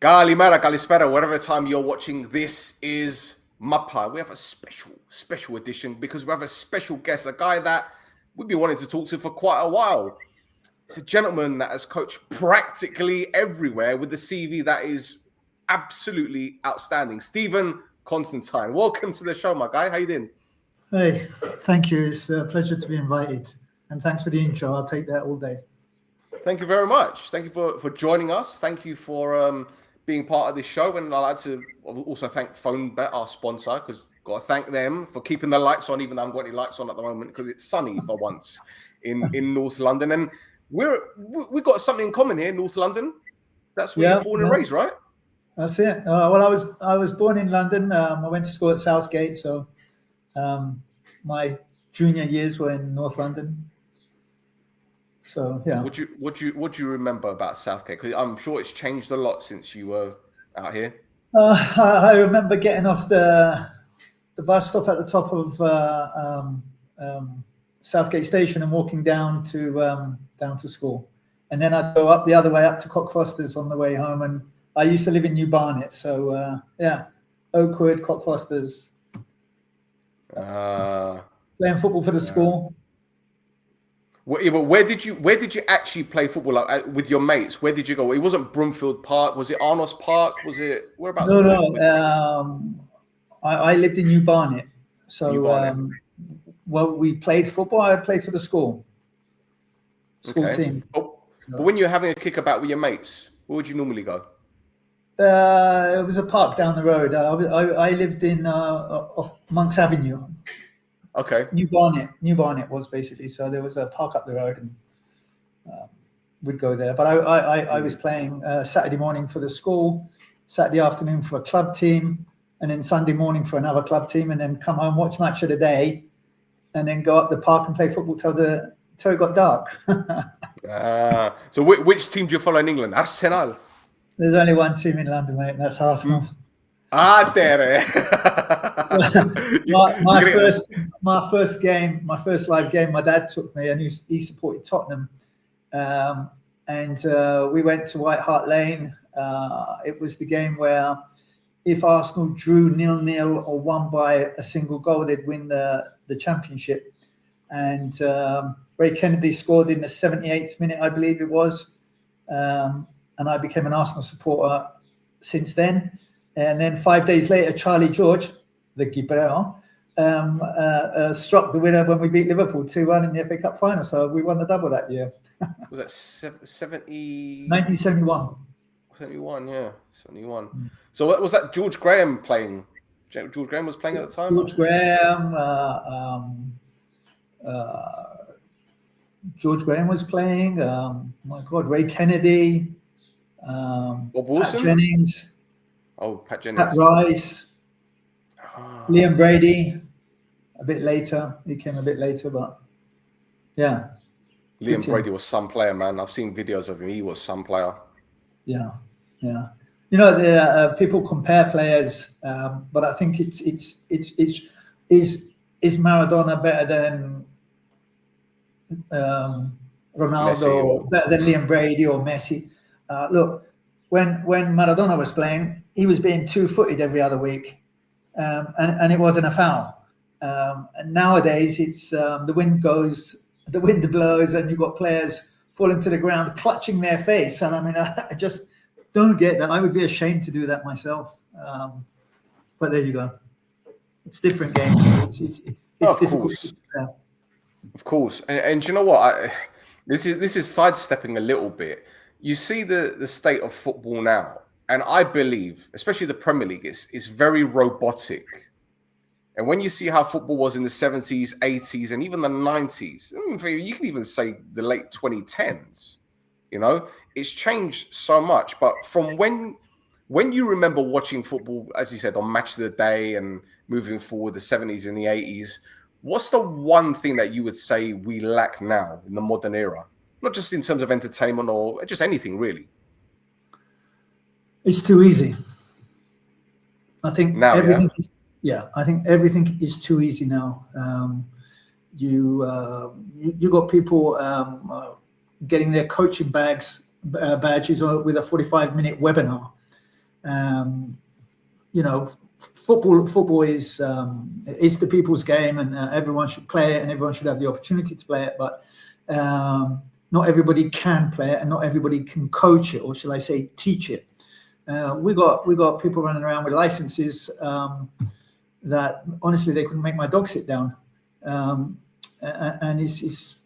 Kalimera, Kalispera, whatever time you're watching, this is Mappa. We have a special edition because we have a special guest, a guy that we've been wanting to talk to for quite a while. It's a gentleman that has coached practically everywhere with a CV that is absolutely outstanding. Stephen Constantine, welcome to the show, my guy. How you doing? Hey, thank you. It's a pleasure to be invited. And thanks for the intro. I'll take that all day. Thank you very much. Thank you for joining us. Thank you for being part of this show. And I'd like to also thank Fonbet, our sponsor, because got to thank them for keeping the lights on, even though I haven't got any lights on at the moment because it's sunny for once in North London. And we've got something in common here, North London. That's where you're born and raised, right? That's it. Well, I was born in London. I went to school at Southgate, so my junior years were in North London. So yeah. What do you remember about Southgate? Because I'm sure it's changed a lot since you were out here. I remember getting off the bus stop at the top of Southgate Station and walking down to school, and then I'd go up the other way up to Cockfosters on the way home. And I used to live in New Barnet, so Oakwood, Cockfosters. Playing football for the school. But where did you actually play football, like, with your mates? Where did you go? It wasn't Broomfield Park. Was it Arnos Park? Was it whereabouts? No. I lived in New Barnet. So well, we played football. I played for the school team. But when you're having a kickabout with your mates, where would you normally go? It was a park down the road. I lived in Monks Avenue. Okay. New Barnet was basically, so there was a park up the road, and we'd go there. But I was playing Saturday morning for the school, Saturday afternoon for a club team, and then Sunday morning for another club team, and then come home, watch match of the day, and then go up the park and play football till it got dark. So which team do you follow in England? Arsenal. There's only one team in London, mate, and that's Arsenal. My first live game, my dad took me, and he supported Tottenham, and we went to White Hart Lane. It was the game where if Arsenal drew 0-0 or won by a single goal, they'd win the championship. And Ray Kennedy scored in the 78th minute, I believe it was, and I became an Arsenal supporter since then. And then 5 days later, Charlie George, the keeper, struck the winner when we beat Liverpool 2-1 in the FA Cup final. So we won the double that year. Was that 70? 1971. 71, yeah. 71. So what was that George Graham playing? George Graham was playing at the time? George Graham. George Graham was playing. My God, Ray Kennedy. Bob Wilson? Pat Jennings. Oh, Pat Jennings. Pat Rice. Liam Brady. A bit later. He came a bit later, but yeah. Liam Brady was some player, man. I've seen videos of him. He was some player. Yeah. You know, people compare players, but I think is Maradona better than Ronaldo, or better than Liam Brady or Messi? Look, when Maradona was playing, he was being two-footed every other week, and it wasn't a foul. And nowadays, it's the wind blows, and you've got players falling to the ground, clutching their face. And I mean, I just don't get that. I would be ashamed to do that myself. But there you go. It's different games. It's difficult. Of course. And you know what? This is sidestepping a little bit. You see the state of football now, and I believe, especially the Premier League, is very robotic. And when you see how football was in the 70s, 80s, and even the 90s, you can even say the late 2010s, you know, it's changed so much. But from when you remember watching football, as you said, on Match of the Day and moving forward, the 70s and the 80s, what's the one thing that you would say we lack now in the modern era? Not just in terms of entertainment or just anything, really. It's too easy. I think now, everything is. Yeah, I think everything is too easy now. You got people getting their coaching badges with a 45-minute webinar. You know, football is the people's game, and everyone should play it, and everyone should have the opportunity to play it. But not everybody can play it, and not everybody can coach it, or shall I say, teach it. We got people running around with licenses that honestly they couldn't make my dog sit down, and it's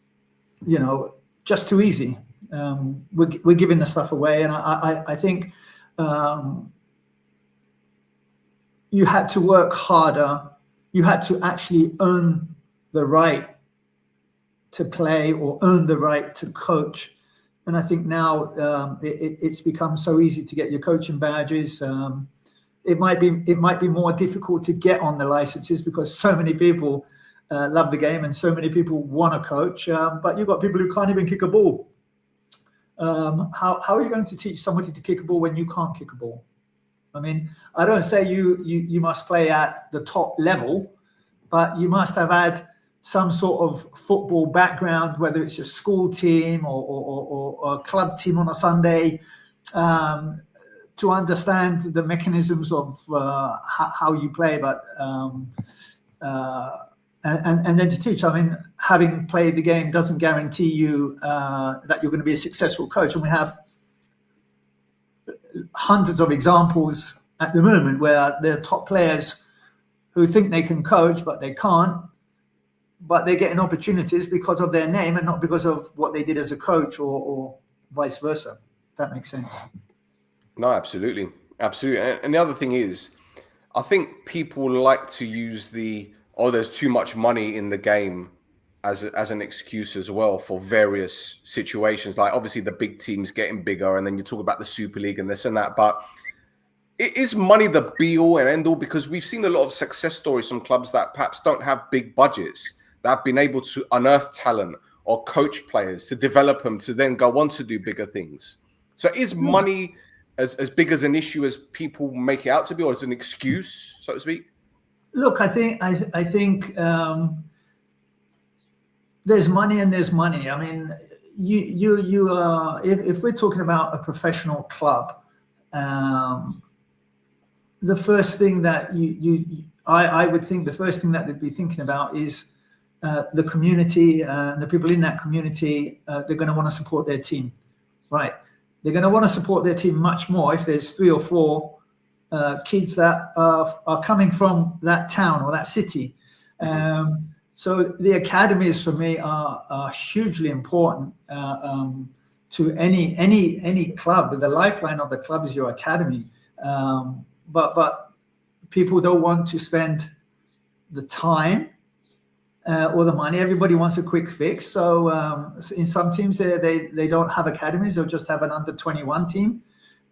you know, just too easy. We're giving the stuff away, and I think you had to work harder. You had to actually earn the right to play or earn the right to coach. And I think now it's become so easy to get your coaching badges. It might be more difficult to get on the licenses because so many people love the game and so many people want to coach. But you've got people who can't even kick a ball. How are you going to teach somebody to kick a ball when you can't kick a ball? I mean, I don't say you must play at the top level, but you must have had some sort of football background, whether it's your school team or a club team on a Sunday, to understand the mechanisms of how you play, but and then to teach. I mean, having played the game doesn't guarantee you that you're going to be a successful coach, and we have hundreds of examples at the moment where there are top players who think they can coach, but they can't. But they're getting opportunities because of their name and not because of what they did as a coach, or vice versa. If that makes sense. No, absolutely. And the other thing is, I think people like to use there's too much money in the game as an excuse as well for various situations. Like obviously the big teams getting bigger, and then you talk about the Super League and this and that. But is money the be all and end all? Because we've seen a lot of success stories from clubs that perhaps don't have big budgets, that have been able to unearth talent or coach players to develop them to then go on to do bigger things. So is money as big as an issue as people make it out to be, or as an excuse, so to speak? Look, I think there's money and there's money. I mean, you if we're talking about a professional club, the first thing that I would think the first thing that they'd be thinking about is the community, and the people in that community. They're going to want to support their team, right? They're going to want to support their team much more if there's 3 or 4 kids that are coming from that town or that city. So the academies for me are hugely important to any club. The lifeline of the club is your academy. But people don't want to spend the time or the money. Everybody wants a quick fix. So in some teams, they don't have academies. They'll just have an under-21 team.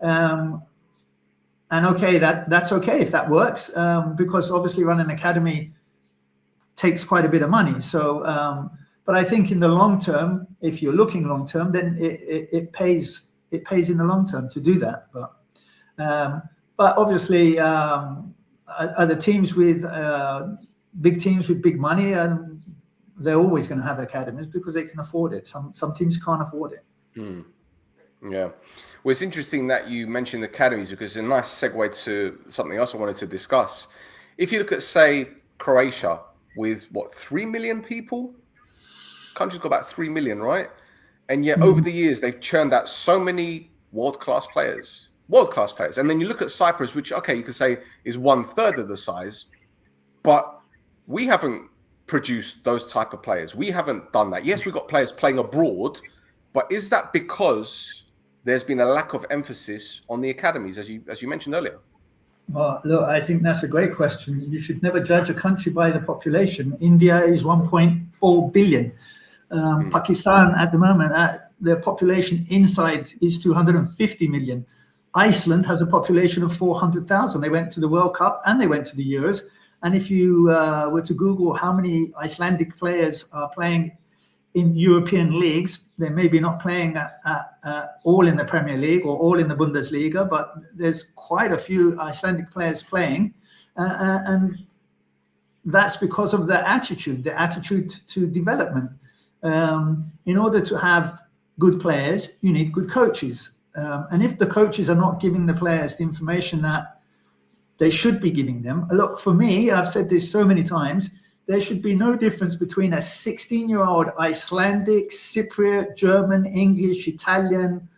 And okay, that's okay if that works, because obviously running an academy takes quite a bit of money. So, but I think in the long term, if you're looking long term, then it pays in the long term to do that. But obviously, other teams with big teams with big money, they're always going to have academies because they can afford it. Some teams can't afford it. Yeah. Well, it's interesting that you mentioned academies, because it's a nice segue to something else I wanted to discuss. If you look at, say, Croatia, with 3 million people? Country's got about 3 million, right? And yet over the years, they've churned out so many world-class players. And then you look at Cyprus, which, okay, you could say is 1/3 of the size, but we haven't produced those type of players. We haven't done that. Yes, we've got players playing abroad, but is that because there's been a lack of emphasis on the academies, as you mentioned earlier? Well, look, I think that's a great question. You should never judge a country by the population. India is 1.4 billion. Pakistan at the moment, their population inside is 250 million. Iceland has a population of 400,000. They went to the World Cup and they went to the Euros. And if you were to Google how many Icelandic players are playing in European leagues, they may be not playing all in the Premier League or all in the Bundesliga, but there's quite a few Icelandic players playing. And that's because of their attitude to development. In order to have good players, you need good coaches. And if the coaches are not giving the players the information that they should be giving them, look, for me, I've said this so many times, there should be no difference between a 16-year-old Icelandic, Cypriot, German, English, Italian,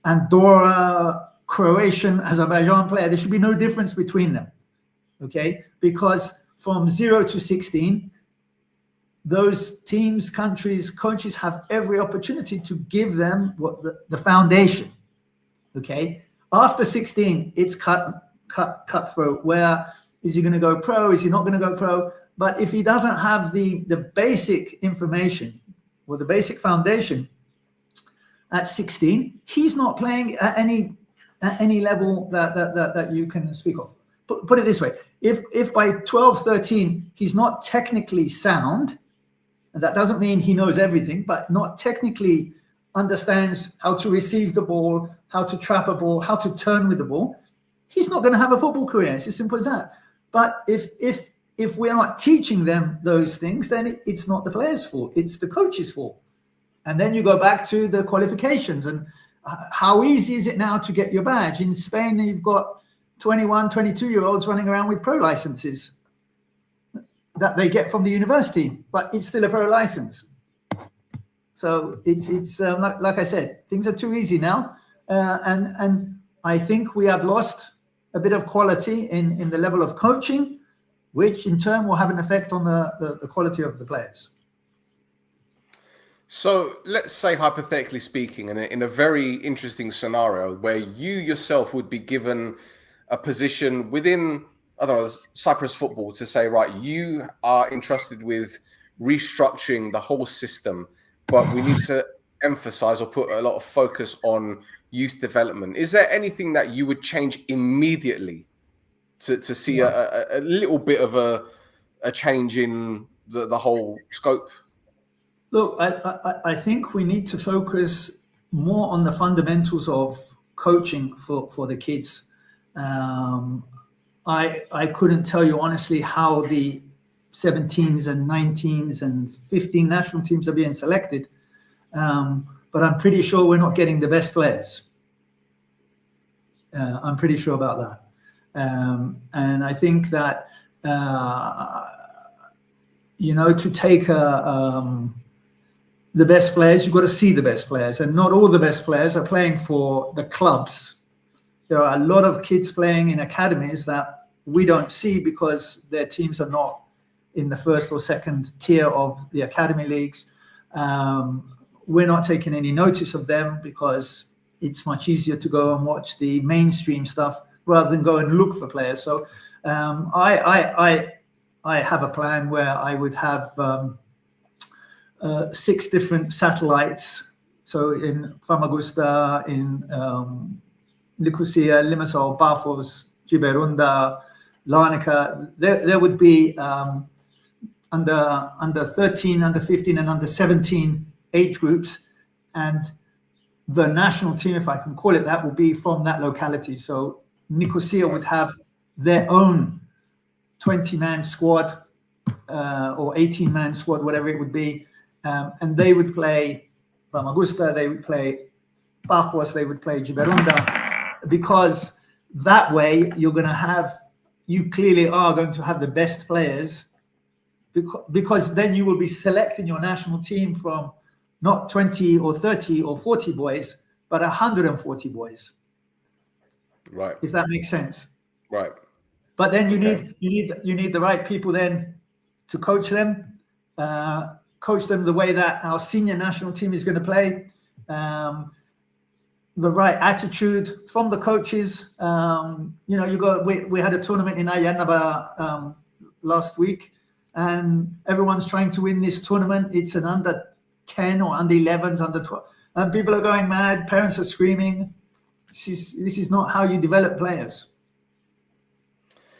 Andorra, Croatian, Azerbaijan player. There should be no difference between them, okay? Because from 0 to 16, those teams, countries, coaches have every opportunity to give them what the foundation, okay? After 16, it's cutthroat. Where is he going to go pro? Is he not going to go pro? But if he doesn't have the basic information or the basic foundation at 16, he's not playing at any level that you can speak of. Put it this way: if by 12, 13 he's not technically sound, and that doesn't mean he knows everything, but not technically understands how to receive the ball, how to trap a ball, how to turn with the ball, he's not going to have a football career. It's as simple as that. But if we're not teaching them those things, then it's not the players' fault, it's the coach's fault. And then you go back to the qualifications and how easy is it now to get your badge? In Spain, you've got 21, 22-year-olds running around with pro licenses that they get from the university, but it's still a pro license. So it's like I said, things are too easy now. And I think we have lost a bit of quality in the level of coaching, which in turn will have an effect on the quality of the players. So let's say, hypothetically speaking, in a very interesting scenario where you yourself would be given a position within, I don't know, Cyprus football, to say, right, you are entrusted with restructuring the whole system, but we need to emphasize or put a lot of focus on youth development. Is there anything that you would change immediately to see a little bit of a change in the whole scope? Look, I think we need to focus more on the fundamentals of coaching for the kids. I couldn't tell you honestly how the 17s and 19s and 15 national teams are being selected, but I'm pretty sure we're not getting the best players. I'm pretty sure about that. And I think that, to take the best players, you've got to see the best players. And not all the best players are playing for the clubs. There are a lot of kids playing in academies that we don't see because their teams are not in the first or second tier of the academy leagues. We're not taking any notice of them because it's much easier to go and watch the mainstream stuff rather than go and look for players. So I have a plan where I would have 6 different satellites. So in Famagusta, in Nicosia, Limassol, PAFOS, Giberunda, Larnaca, there would be under 13, under 15, and under 17 age groups, and the national team, if I can call it that, will be from that locality. So Nicosia would have their own 20-man squad or 18-man squad, whatever it would be, and they would play Famagusta, they would play PAFOS, they would play Giberunda, because that way you clearly are going to have the best players, because then you will be selecting your national team from not 20 or 30 or 40 boys, but 140 boys. Right. If that makes sense. Right. But then you need the right people then to coach them the way that our senior national team is going to play. The right attitude from the coaches. We had a tournament in Ayanaba last week, and everyone's trying to win this tournament. It's an under 10 or under 11s, under 12, and people are going mad. Parents are screaming. This is not how you develop players.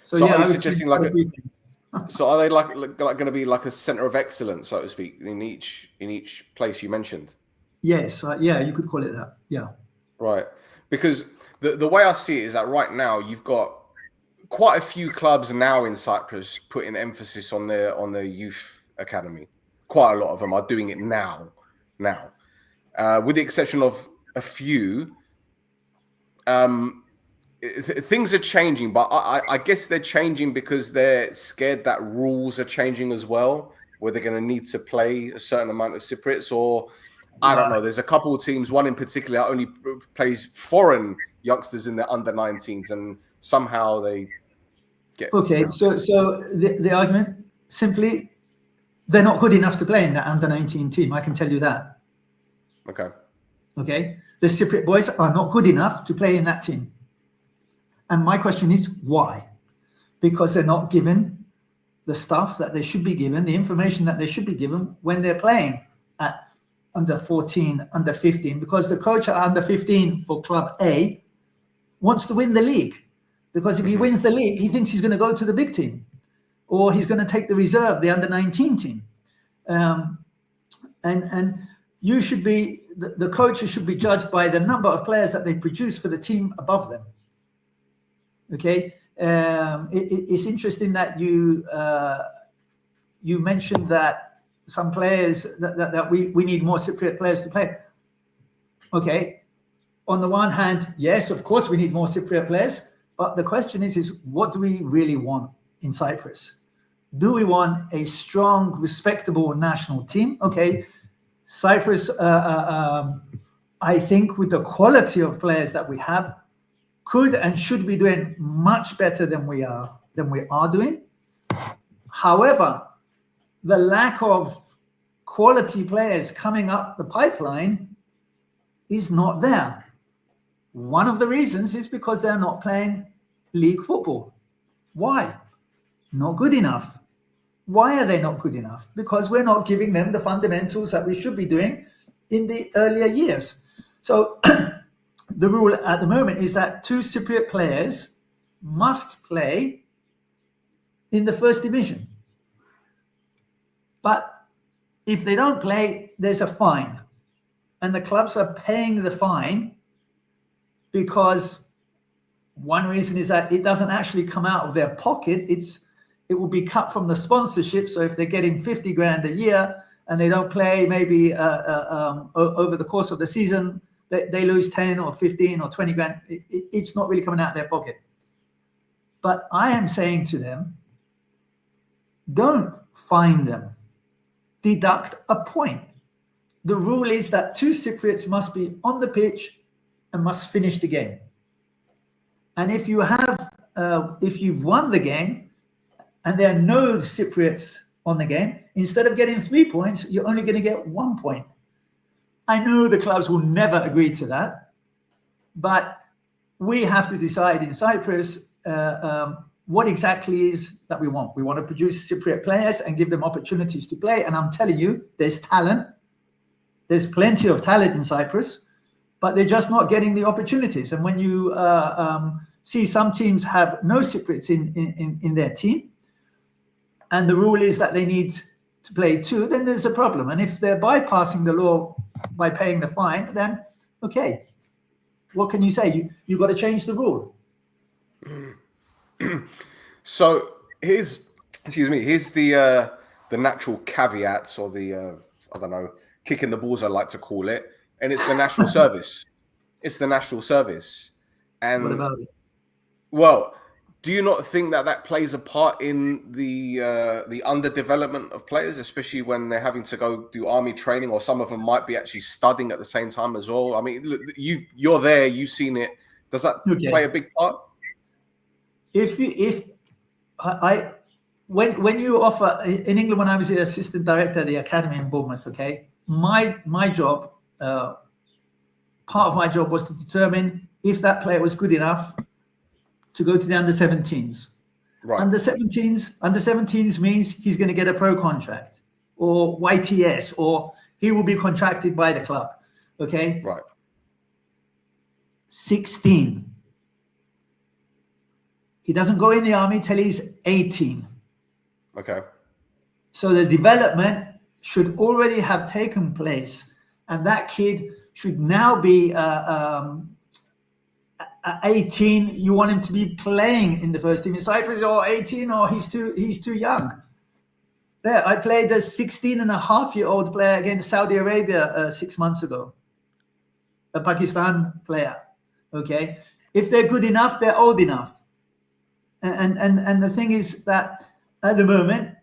So are yeah, you suggesting so are they like going to be like a center of excellence, so to speak, in each place you mentioned? Yes, you could call it that. Yeah. Right, because the way I see it is that right now you've got quite a few clubs now in Cyprus putting emphasis on their youth academy. Quite a lot of them are doing it now, with the exception of a few. things are changing, but I guess they're changing because they're scared that rules are changing as well, where they're going to need to play a certain amount of Cypriots, or I don't know. There's a couple of teams, one in particular only plays foreign youngsters in their under-19s, and somehow they get... Okay, so the argument, simply, they're not good enough to play in that under-19 team, I can tell you that. Okay, the Cypriot boys are not good enough to play in that team. And my question is, why? Because they're not given the stuff that they should be given, the information that they should be given when they're playing at under 14, under 15, because the coach at under 15 for Club A wants to win the league. Because if he wins the league, he thinks he's going to go to the big team, or he's going to take the reserve, the under 19 team. And you should be, the coaches should be judged by the number of players that they produce for the team above them. Okay, it's interesting that you mentioned that some players that we need more Cypriot players to play. Okay, on the one hand, yes, of course we need more Cypriot players, but the question is what do we really want in Cyprus? Do we want a strong, respectable national team? Okay, Cyprus, I think with the quality of players that we have, could and should be doing much better than we are doing. However, the lack of quality players coming up the pipeline is not there. One of the reasons is because they're not playing league football. Why? Not good enough. Why are they not good enough? Because we're not giving them the fundamentals that we should be doing in the earlier years. So the rule at the moment is that 2 Cypriot players must play in the first division. But if they don't play, there's a fine. And the clubs are paying the fine because one reason is that it doesn't actually come out of their pocket. It will be cut from the sponsorship. So if they're getting 50 grand a year and they don't play maybe over the course of the season, they lose 10 or 15 or 20 grand. It's not really coming out of their pocket. But I am saying to them, don't fine them. Deduct a point. The rule is that 2 Cypriots must be on the pitch and must finish the game. And if you have, if you've won the game and there are no Cypriots on the game, instead of getting 3 points, you're only going to get 1 point. I know the clubs will never agree to that, but we have to decide in Cyprus what exactly is that we want. We want to produce Cypriot players and give them opportunities to play. And I'm telling you, there's talent. There's plenty of talent in Cyprus, but they're just not getting the opportunities. And when you see some teams have no Cypriots in their team, and the rule is that they need to play 2, then there's a problem. And if they're bypassing the law by paying the fine, then okay, what can you say? You got to change the rule. So here's the natural caveats, or the I don't know, kicking the balls I like to call it, and it's the national service. It's the national service. And what about it? Well, do you not think that plays a part in the underdevelopment of players, especially when they're having to go do army training, or some of them might be actually studying at the same time as well? I mean, look, you're there, you've seen it. Does that play a big part? When you offer in England, when I was the assistant director at the academy in Bournemouth, okay, my job, part of my job was to determine if that player was good enough to go to the under-17s. Right. Under-17s means he's going to get a pro contract or YTS, or he will be contracted by the club. Okay. Right. 16. He doesn't go in the army till he's 18. Okay. So the development should already have taken place, and that kid should now be 18. You want him to be playing in the first team in Cyprus, or 18, or he's too young. There, I played a 16-and-a-half-year-old player against Saudi Arabia 6 months ago, a Pakistan player. Okay, If they're good enough, they're old enough. And the thing is that at the moment,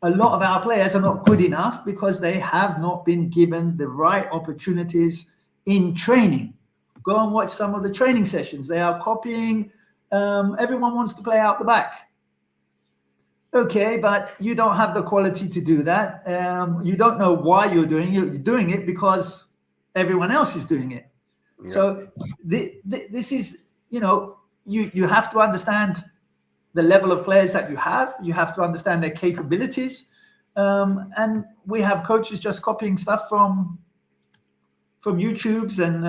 a lot of our players are not good enough because they have not been given the right opportunities in training. Go and watch some of the training sessions. They are copying. Everyone wants to play out the back. Okay, but you don't have the quality to do that. You don't know why you're doing it. You're doing it because everyone else is doing it. Yeah. So this is, you have to understand the level of players that you have. You have to understand their capabilities. And we have coaches just copying stuff from YouTubes and,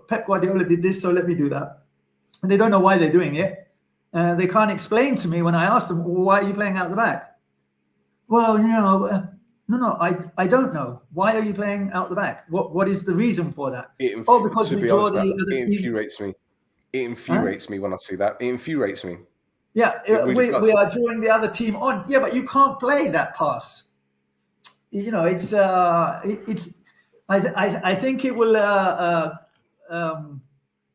Pep Guardiola did this, so let me do that. And they don't know why they're doing it. They can't explain to me when I ask them, well, why are you playing out the back? Well, no, I don't know. Why are you playing out the back? What is the reason for that? Because we draw the other team. It infuriates me. It infuriates me when I see that. It infuriates me. Yeah, we are drawing the other team on. Yeah, but you can't play that pass. It's I think it will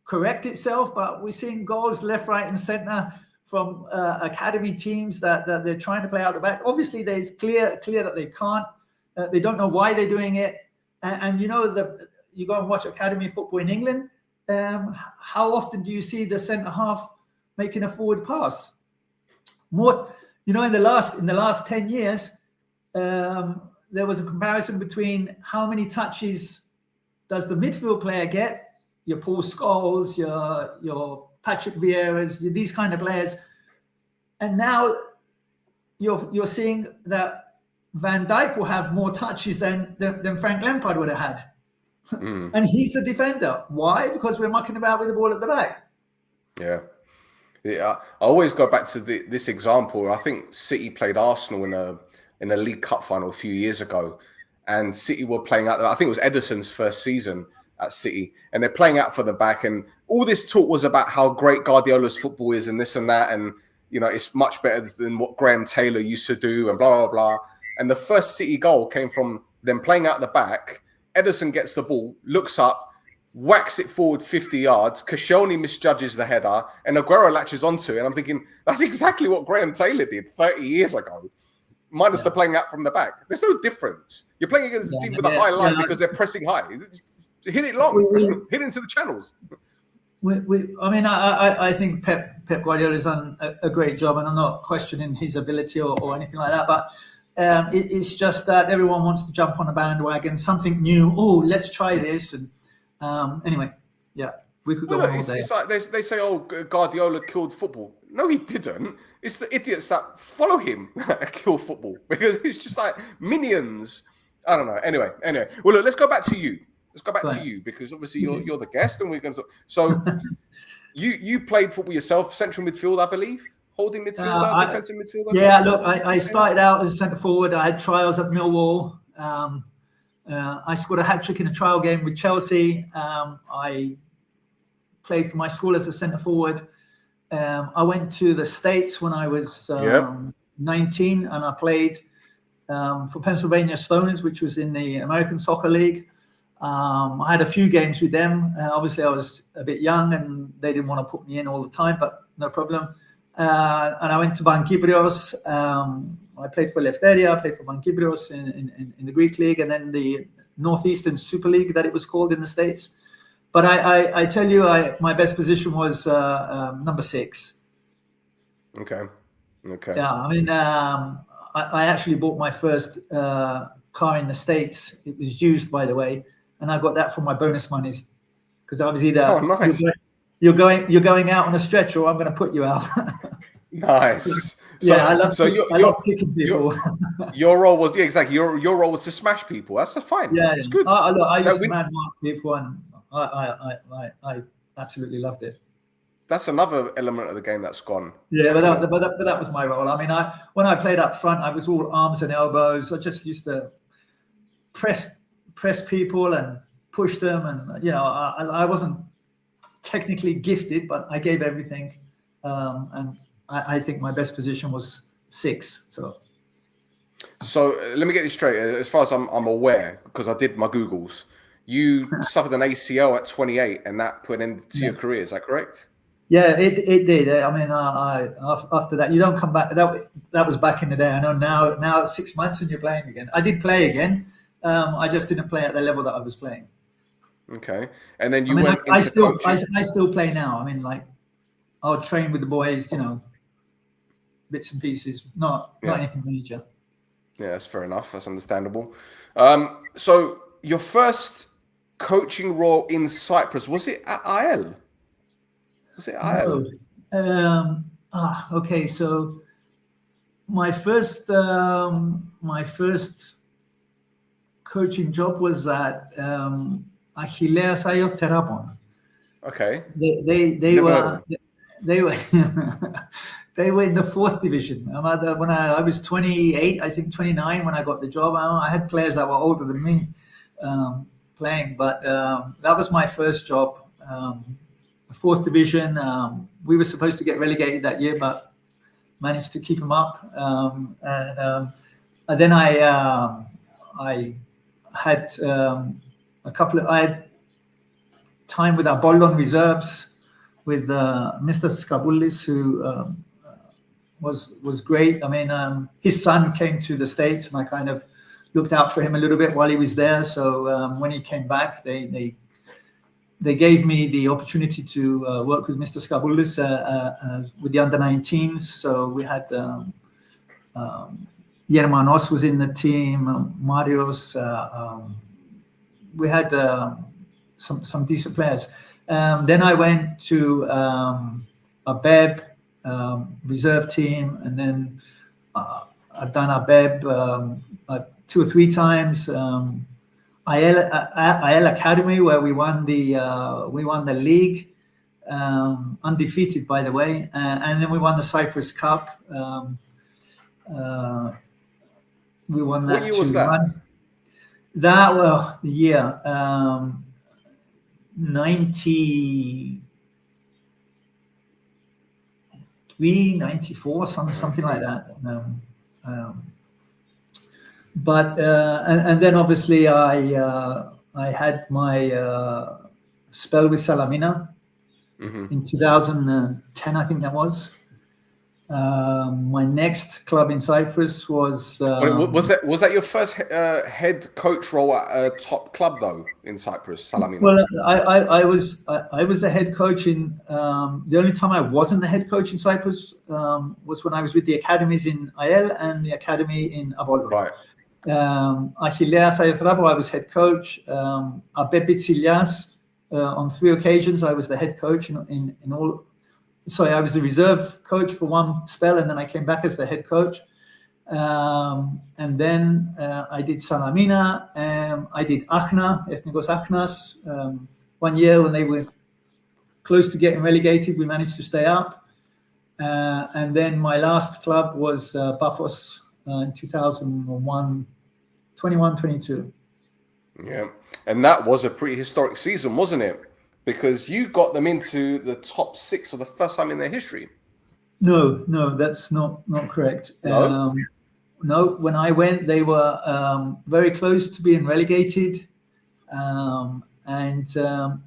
correct itself, but we're seeing goals left, right, and center from academy teams that they're trying to play out the back. Obviously, there's clear that they can't. They don't know why they're doing it. And you go and watch academy football in England. How often do you see the centre half making a forward pass? More, in the last 10 years, there was a comparison between how many touches does the midfield player get, your Paul Scholes, your Patrick Vieira's, these kind of players, and now you're seeing that Van Dijk will have more touches than Frank Lampard would have had. And he's the defender. Why? Because we're mucking about with the ball at the back. Yeah. I always go back to this example. I think City played Arsenal in a League Cup final a few years ago, and City were playing out. I think it was Ederson's first season at City, and they're playing out for the back. And all this talk was about how great Guardiola's football is and this and that, and it's much better than what Graham Taylor used to do, and blah blah blah. And the first City goal came from them playing out the back. Ederson gets the ball, looks up, whacks it forward 50 yards. Koscielny misjudges the header, and Aguero latches onto it. And I'm thinking, that's exactly what Graham Taylor did 30 years ago, minus the playing out from the back. There's no difference. You're playing against a team with a high line because they're pressing high. Hit it long, hit into the channels. I think Pep Guardiola has done a great job, and I'm not questioning his ability or anything like that, but it's just that everyone wants to jump on a bandwagon, something new. Oh, let's try this. And anyway, we could go on all day. It's like they say, oh, Guardiola killed football. No, he didn't. It's the idiots that follow him that kill football, because it's just like minions. I don't know. Anyway. Well, look, let's go back to you. To you, because obviously you're the guest, and we're going to. So, you played football yourself, central midfield, I believe, holding midfielder, defensive midfielder. Yeah, look, I started out as a centre forward. I had trials at Millwall. I scored a hat trick in a trial game with Chelsea. I played for my school as a centre forward. I went to the States when I was 19, and I played for Pennsylvania Stoners, which was in the American Soccer League. I had a few games with them. Obviously, I was a bit young and they didn't want to put me in all the time, but no problem. And I went to Bankibrios. I played for Eleftheria. I played for Bankibrios in the Greek league, and then the Northeastern Super League that it was called in the States. But I tell you, my best position was number 6. Okay. Yeah, I actually bought my first car in the States. It was used, by the way. And I got that from my bonus monies, because I was either nice. you're going out on a stretch, or I'm going to put you out. Nice. So, I love kicking people. Your role was exactly your role was to smash people. That's fine. Yeah, it's good. I used to man mark people, and I absolutely loved it. That's another element of the game that's gone. Yeah, but that was my role. When I played up front, I was all arms and elbows. I just used to press people and push them, and I wasn't technically gifted, but I gave everything, and I think my best position was 6. So let me get this straight. As far as I'm aware, because I did my Googles, you suffered an ACL at 28, and that put an end to your career. Is that correct? Yeah, it did. I mean, I after that, you don't come back. That was back in the day. I know now 6 months and you're playing again. I did play again. I just didn't play at the level that I was playing. Okay, and then I still play now. I mean, like, I'll train with the boys, bits and pieces, not anything major. Yeah, that's fair enough. That's understandable. So your first coaching role in Cyprus, was it at APOEL? Was it APOEL? No. Okay. So my first coaching job was at Achilleas Therapon. Okay. They were they were in the 4th division. When I was 28, I think 29 when I got the job. I had players that were older than me playing, but that was my first job. 4th division. We were supposed to get relegated that year, but managed to keep them up. And then I had I had time with Apollon reserves with Mr. Skaboulis, who was great. I mean, his son came to the States, and I kind of looked out for him a little bit while he was there. So when he came back, they gave me the opportunity to work with Mr. Skaboulis with the under-19s. So we had Yermanos was in the team, Marios. We had some decent players. Then I went to ABEB reserve team, and then I've done ABEB 2 or 3 times. AL Academy, where we won the league, undefeated, by the way, and then we won the Cyprus Cup. We won that. What year was that? The year 93, 94, something like that. But then obviously I had my spell with Salamina in 2010, I think that was. My next club in Cyprus was that your first head coach role at a top club though in Cyprus, Salamina? Well, I was the head coach in the only time I wasn't the head coach in Cyprus was when I was with the academies in AEL and the academy in Apollon. Right. Achilleas Ayathrabo, I was head coach. Abebe Tsilias, on 3 occasions I was the head coach in all. Sorry, I was the reserve coach for one spell, and then I came back as the head coach. And then I did Salamina, I did Achna, Ethnikos Achnas. 1 year when they were close to getting relegated, we managed to stay up. And then my last club was PAFOS in 2001, 21-22. Yeah, and that was a pretty historic season, wasn't it? Because you got them into the top 6 for the first time in their history. No, that's not correct. No? No, when I went, they were very close to being relegated. And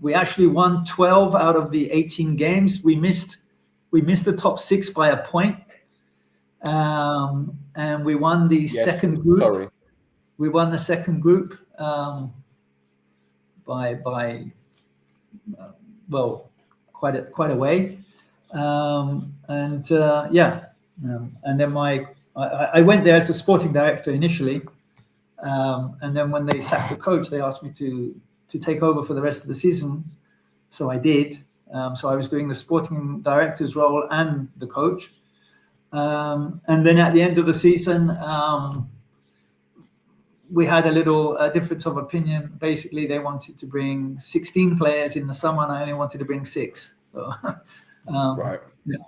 we actually won 12 out of the 18 games. We missed the top 6 by a point. And we won the second group. Sorry. We won the second group by quite a way. And then I went there as the sporting director initially, and then when they sacked the coach, they asked me to take over for the rest of the season. So I did. So I was doing the sporting director's role and the coach. And then at the end of the season, we had a little difference of opinion. Basically, they wanted to bring 16 players in the summer, and I only wanted to bring 6. So, right. Yeah.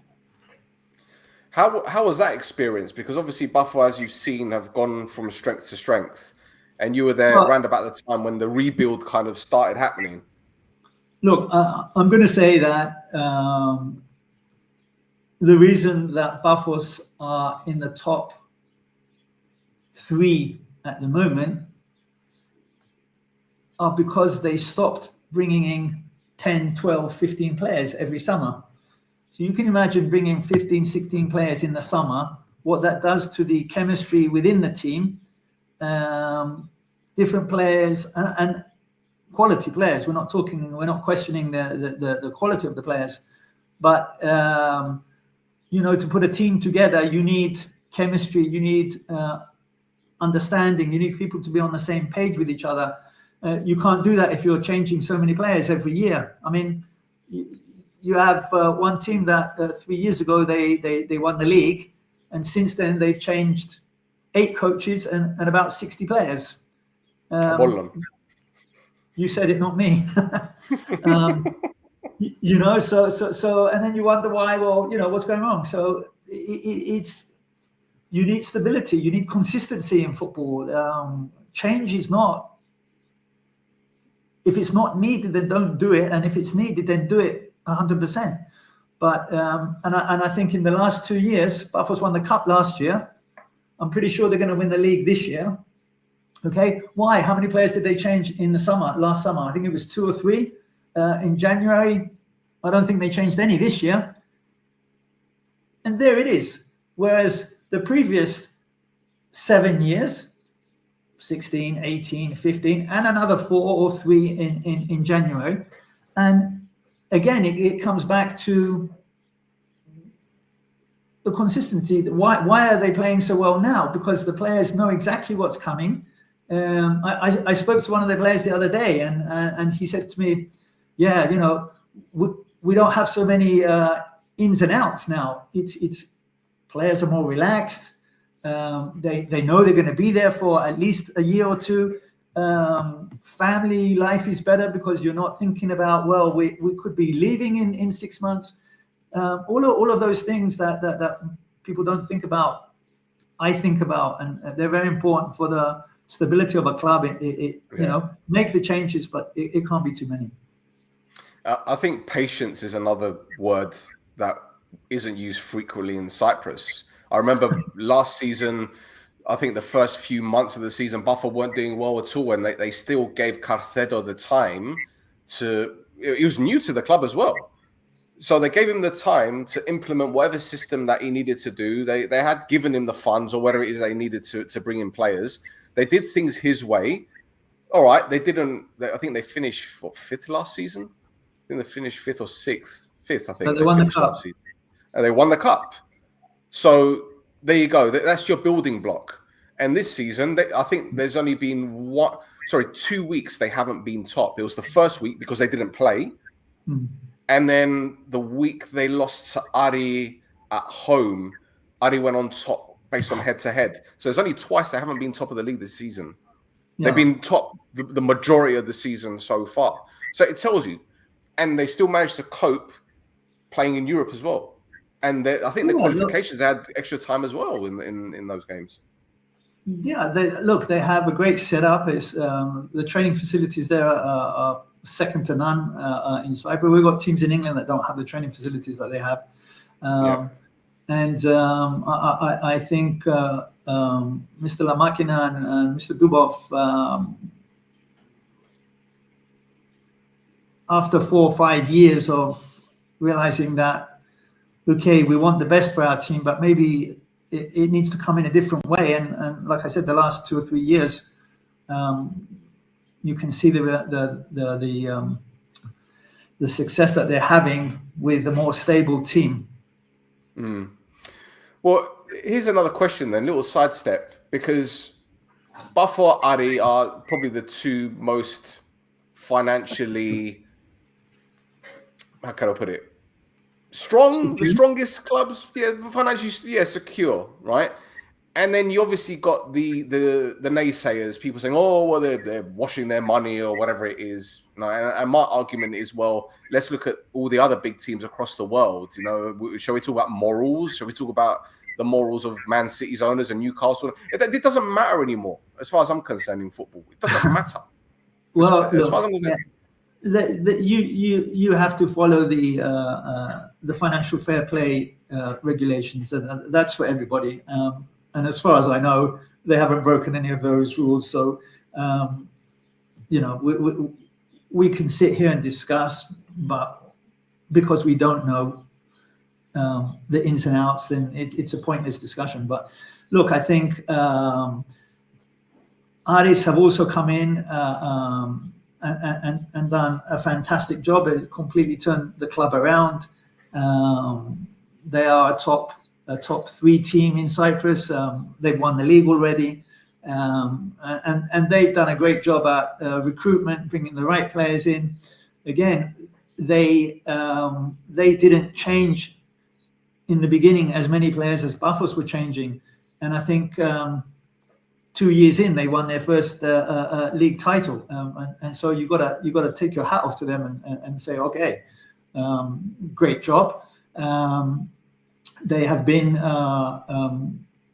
How was that experience? Because obviously Buffalo, as you've seen, have gone from strength to strength, and you were there around about the time when the rebuild kind of started happening. Look, I'm going to say that the reason that Buffos are in the top 3 at the moment are because they stopped bringing in 10, 12, 15 players every summer. So you can imagine bringing 15, 16 players in the summer, what that does to the chemistry within the team, different players and quality players. We're not questioning the quality of the players, but to put a team together, you need chemistry, you need understanding, you need people to be on the same page with each other. You can't do that if you're changing so many players every year. I mean, you have one team that 3 years ago they won the league, and since then they've changed 8 coaches and about 60 players. You said it, not me. So and then you wonder why. Well, what's going wrong. So it's you need stability, you need consistency in football. Change is not. If it's not needed, then don't do it, and if it's needed, then do it 100%. But and I think in the last 2 years, PAFOS won the cup last year. I'm pretty sure they're going to win the league this year. Okay, why? How many players did they change in the summer? Last summer, I think it was 2 or 3. In January, I don't think they changed any this year. And there it is. Whereas the previous 7 years, 16, 18, 15, and another 4 or 3 in January. And again, it comes back to the consistency. Why are they playing so well now? Because the players know exactly what's coming. I spoke to one of the players the other day, and he said to me, yeah, we don't have so many ins and outs now. It's players are more relaxed. They know they're going to be there for at least a year or 2. Family life is better because you're not thinking about, well, we could be leaving in 6 months. All of those things that people don't think about, I think about, and they're very important for the stability of a club. Make the changes, but it can't be too many. I think patience is another word that isn't used frequently in Cyprus. I remember last season, I think the first few months of the season, Buffer weren't doing well at all, and they still gave Carcedo the time to. He was new to the club as well, so they gave him the time to implement whatever system that he needed to do. They had given him the funds or whatever it is they needed to bring in players. They did things his way. All right, they didn't. I think they finished 5th last season. I think they finished 5th or 6th. 5th, I think. So they won the cup. And they won the cup. So there you go. That's your building block. And this season, I think there's only been 2 weeks they haven't been top. It was the first week because they didn't play. And then the week they lost to Ari at home, Ari went on top based on head-to-head. So there's only twice they haven't been top of the league this season. Yeah. They've been top the majority of the season so far. So it tells you. And they still managed to cope playing in Europe as well. And I think the qualifications had extra time as well in those games. Yeah, they have a great setup. It's the training facilities there are second to none in Cyprus. We've got teams in England that don't have the training facilities that they have. And I think Mr. Lamakina and Mr. Dubov, after 4 or 5 years of realizing that, okay, we want the best for our team, but maybe it needs to come in a different way. And like I said, the last 2 or 3 years, you can see the success that they're having with a more stable team. Well, here's another question then, little sidestep, because Buffer, Ari are probably the 2 most financially, how can I put it? Strong, the strongest clubs, financially, secure, right? And then you obviously got the naysayers, people saying, oh, well, they're washing their money or whatever it is. And my argument is, well, let's look at all the other big teams across the world. Shall we talk about morals? Shall we talk about the morals of Man City's owners and Newcastle? It doesn't matter anymore, as far as I'm concerned in football. It doesn't matter. Well, as far as I'm concerned, you have to follow the financial fair play regulations, and that's for everybody. And as far as I know, they haven't broken any of those rules. So you know, we can sit here and discuss, but because we don't know the ins and outs, then it's a pointless discussion. But look, I think ARIS have also come in and done a fantastic job. It completely turned the club around. They are a top 3 team in Cyprus. They've won the league already. And they've done a great job at recruitment, bringing the right players in. Again, they didn't change in the beginning as many players as PAFOS were changing, and I think 2 years in they won their first league title. And so you got to take your hat off to them and say, okay, great job. They have been.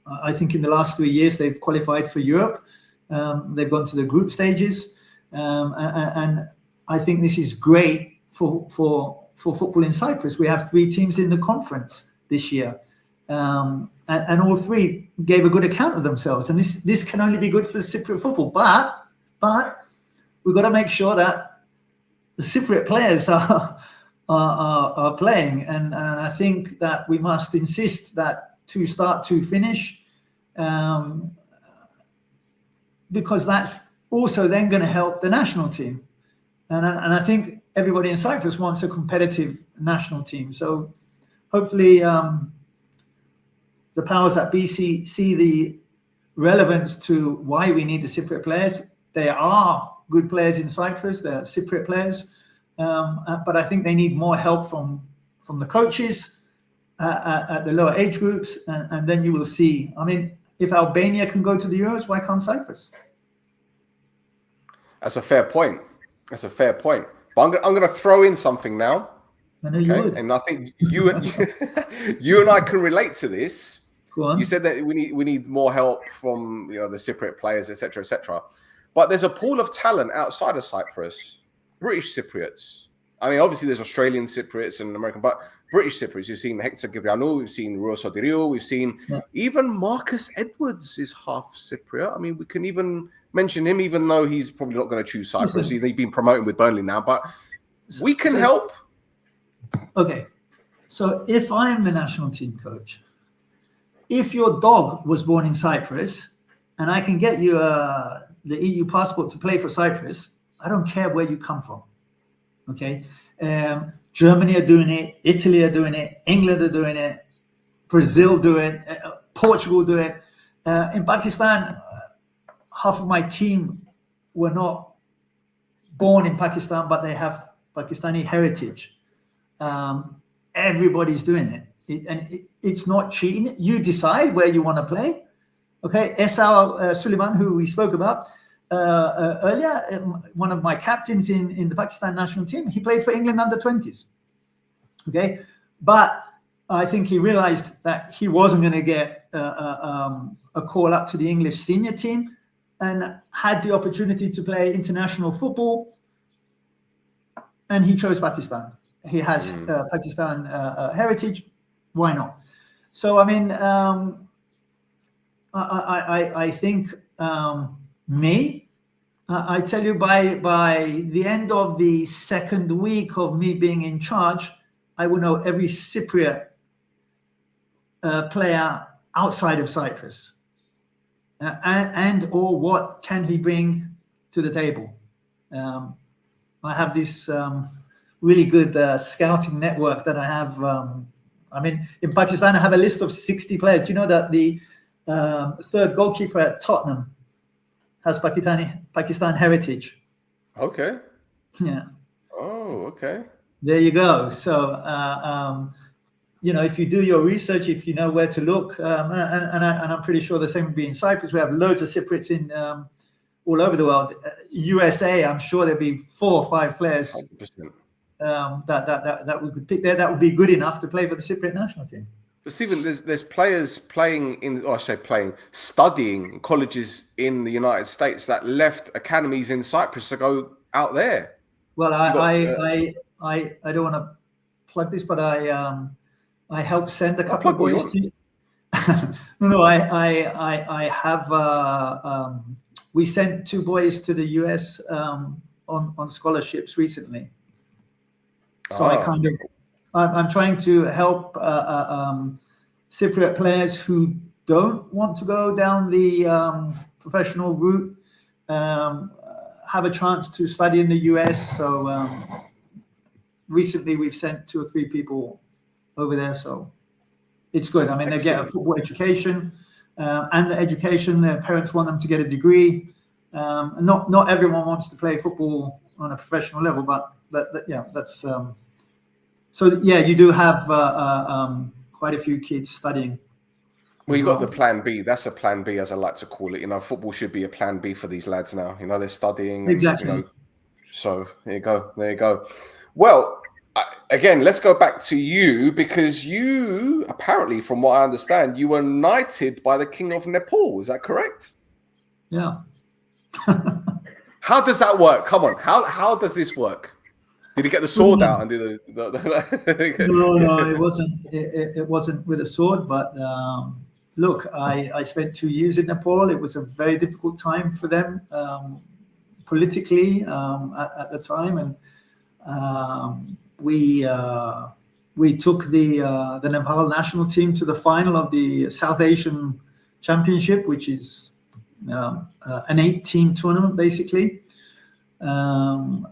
I think in the last 3 years they've qualified for Europe. They've gone to the group stages, and I think this is great for football in Cyprus. We have 3 teams in the conference this year, and all 3 gave a good account of themselves. And this can only be good for Cypriot football. But we've got to make sure that the Cypriot players are playing, and I think that we must insist that to start to finish, because that's also then going to help the national team. And I think everybody in Cyprus wants a competitive national team. So hopefully the powers that be see the relevance to why we need the Cypriot players. They are good players in Cyprus. They're Cypriot players. But I think they need more help from the coaches at the lower age groups, and then you will see. I mean, if Albania can go to the Euros, why can't Cyprus? That's a fair point. That's a fair point. But I'm going to throw in something now. I know you would. And I think you and I can relate to this. Go on. You said that we need more help from the Cypriot players, etc., etc. But there's a pool of talent outside of Cyprus, British Cypriots. I mean, obviously there's Australian Cypriots and American, but British Cypriots. You've seen Hector Gyprianou, we've seen Rua Sotiriou, we've seen even Marcus Edwards is half Cypriot. I mean, we can even mention him, even though he's probably not going to choose Cyprus. He's been promoting with Burnley now, but we can help. Okay, so if I am the national team coach, if your dog was born in Cyprus and I can get you the EU passport to play for Cyprus, I don't care where you come from. Okay, Germany are doing it, Italy are doing it, England are doing it, Brazil do it, Portugal do it. In Pakistan, half of my team were not born in Pakistan, but they have Pakistani heritage. Everybody's doing it. It's not cheating. You decide where you want to play. Okay, Esau Suleiman, who we spoke about earlier, one of my captains in the Pakistan national team, he played for England under 20s. Okay, but I think he realized that he wasn't going to get a call up to the English senior team, and had the opportunity to play international football, and he chose Pakistan. He has Pakistan heritage. Why not? So I mean, I think I tell you, by the end of the second week of me being in charge, I will know every Cypriot player outside of Cyprus, and or what can he bring to the table. I have this really good scouting network that I have. I mean, in Pakistan, I have a list of 60 players. You know that the third goalkeeper at Tottenham has Pakistan heritage. Okay. Yeah. Oh, okay. There you go. So, if you do your research, if you know where to look, and I'm pretty sure the same would be in Cyprus. We have loads of Cypriots in all over the world. USA, I'm sure there'll be 4 or 5 players 100%. That we could pick there. That would be good enough to play for the Cypriot national team. But Stephen, there's players studying in colleges in the United States that left academies in Cyprus to go out there. Well, I don't want to plug this, but I helped send a couple of boys to. No, I have we sent 2 boys to the US on scholarships recently. So I'm trying to help Cypriot players who don't want to go down the professional route have a chance to study in the US. So recently we've sent 2 or 3 people over there. So it's good. I mean, they get a football education, and the education, their parents want them to get a degree. Not everyone wants to play football on a professional level, but yeah, that's so yeah, you do have quite a few kids studying. Well, you got the plan B. That's a plan B, as I like to call it. You know, football should be a plan B for these lads now. You know, they're studying. And, exactly. You know, so there you go. There you go. Well, again, let's go back to you, because you, apparently, from what I understand, you were knighted by the King of Nepal. Is that correct? Yeah. How does that work? Come on. How does this work? Did he get the sword out and did No, it wasn't. It wasn't with a sword, but look, I spent 2 years in Nepal. It was a very difficult time for them politically at the time, and we took the Nepal national team to the final of the South Asian Championship, which is an 8-team tournament basically, and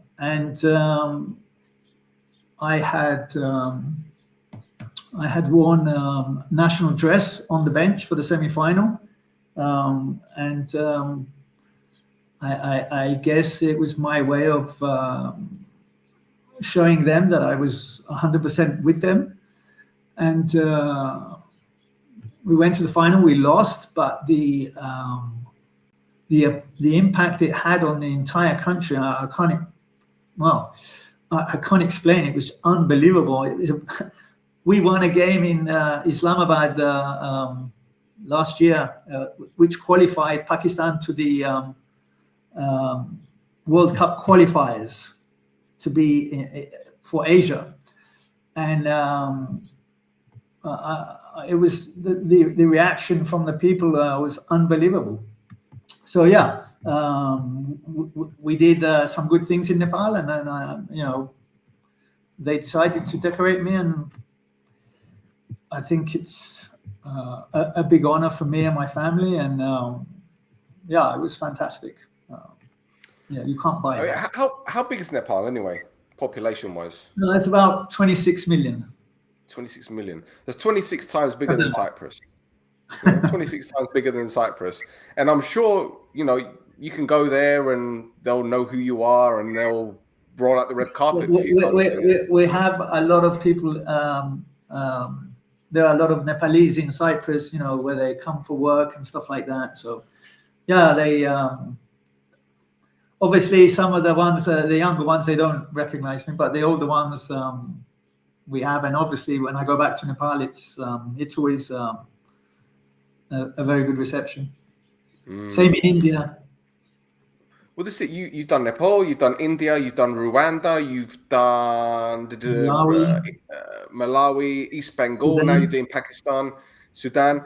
I had worn national dress on the bench for the semi-final, and I guess it was my way of showing them that I was 100% with them. And we went to the final. We lost, but the impact it had on the entire country, I can't explain. It was unbelievable. We won a game in Islamabad last year, which qualified Pakistan to the World Cup qualifiers to be for Asia, and it was the reaction from the people was unbelievable. So yeah, we did some good things in Nepal, and then you know, they decided to decorate me, and I think it's a big honor for me and my family, and yeah, it was fantastic. Yeah, you can't buy it. How big is Nepal anyway, population-wise? No, it's about 26 million. 26 million. That's 26 times bigger than Cyprus. You know, 26 times bigger than Cyprus. And I'm sure, you know, you can go there and they'll know who you are and they'll roll out the red carpet for you. We have a lot of people. There are a lot of Nepalese in Cyprus, you know, where they come for work and stuff like that. So, yeah, they obviously some of the ones, the younger ones, they don't recognize me, but the older ones we have. And obviously, when I go back to Nepal, it's always a very good reception. Same in India. Well, this is you've done Nepal, you've done India, you've done Rwanda, you've done Malawi, East Bengal. Sudan. Now you're doing Pakistan, Sudan.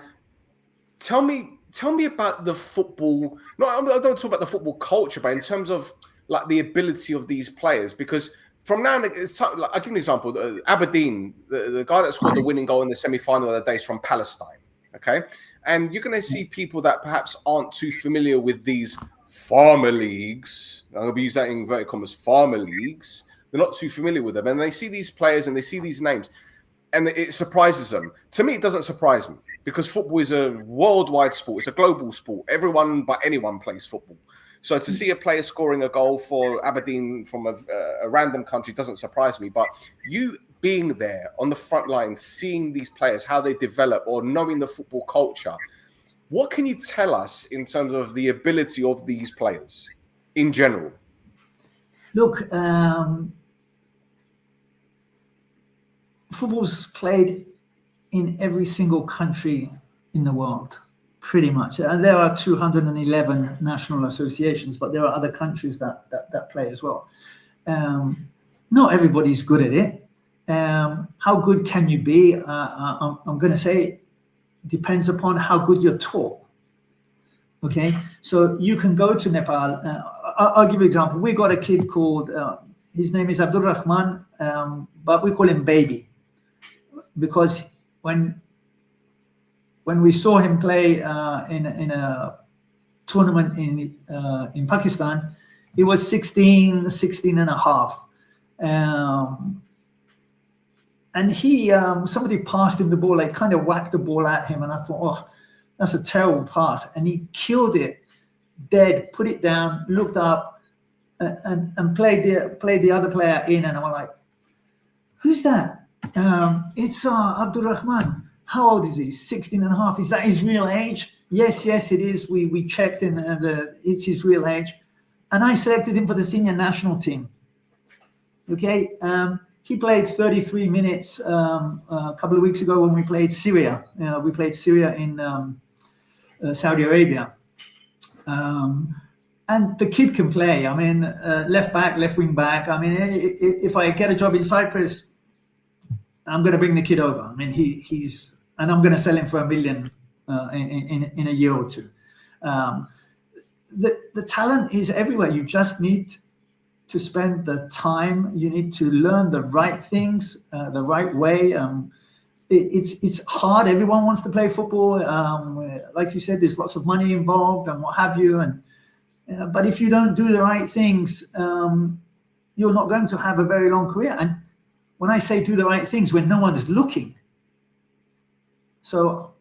Tell me about the football. No, I don't talk about the football culture, but in terms of like the ability of these players, because from now on, I'll give you an example. Aberdeen, the guy that scored the winning goal in the semi-final the other day is from Palestine. Okay, and you're going to see people that perhaps aren't too familiar with these farmer leagues. I'm going to be using that in inverted commas, farmer leagues. They're not too familiar with them, and they see these players and they see these names, and it surprises them. To me, it doesn't surprise me because football is a worldwide sport. It's a global sport. Everyone but anyone plays football. So to see a player scoring a goal for Aberdeen from a random country doesn't surprise me. But you being there on the front line, seeing these players, how they develop, or knowing the football culture, what can you tell us in terms of the ability of these players in general? Look, football's played in every single country in the world, pretty much. And there are 211 national associations, but there are other countries that play as well. Not everybody's good at it. How good can you be? I'm going to say depends upon how good you're taught. Okay, so you can go to Nepal. I'll give you an example. We got a kid called, his name is Abdul Rahman, but we call him Baby, because when we saw him play in a tournament in Pakistan, he was 16 and a half. And he, somebody passed him the ball, like kind of whacked the ball at him, and I thought, oh, that's a terrible pass. And he killed it dead, put it down, looked up, and played the other player in. And I'm like, who's that? It's Abdul Rahman. How old is he? 16 and a half. Is that his real age? Yes, it is. We checked, and it's his real age. And I selected him for the senior national team. Okay. He played 33 minutes a couple of weeks ago when we played Syria. We played Syria in Saudi Arabia. And the kid can play. I mean, left back, left wing back. I mean, if I get a job in Cyprus, I'm going to bring the kid over. I mean, and I'm going to sell him for $1 million in a year or two. The talent is everywhere. You just need to spend the time. You need to learn the right things, the right way. It's hard. Everyone wants to play football. Like you said, there's lots of money involved and what have you. But if you don't do the right things, you're not going to have a very long career. And when I say do the right things, when no one's looking. So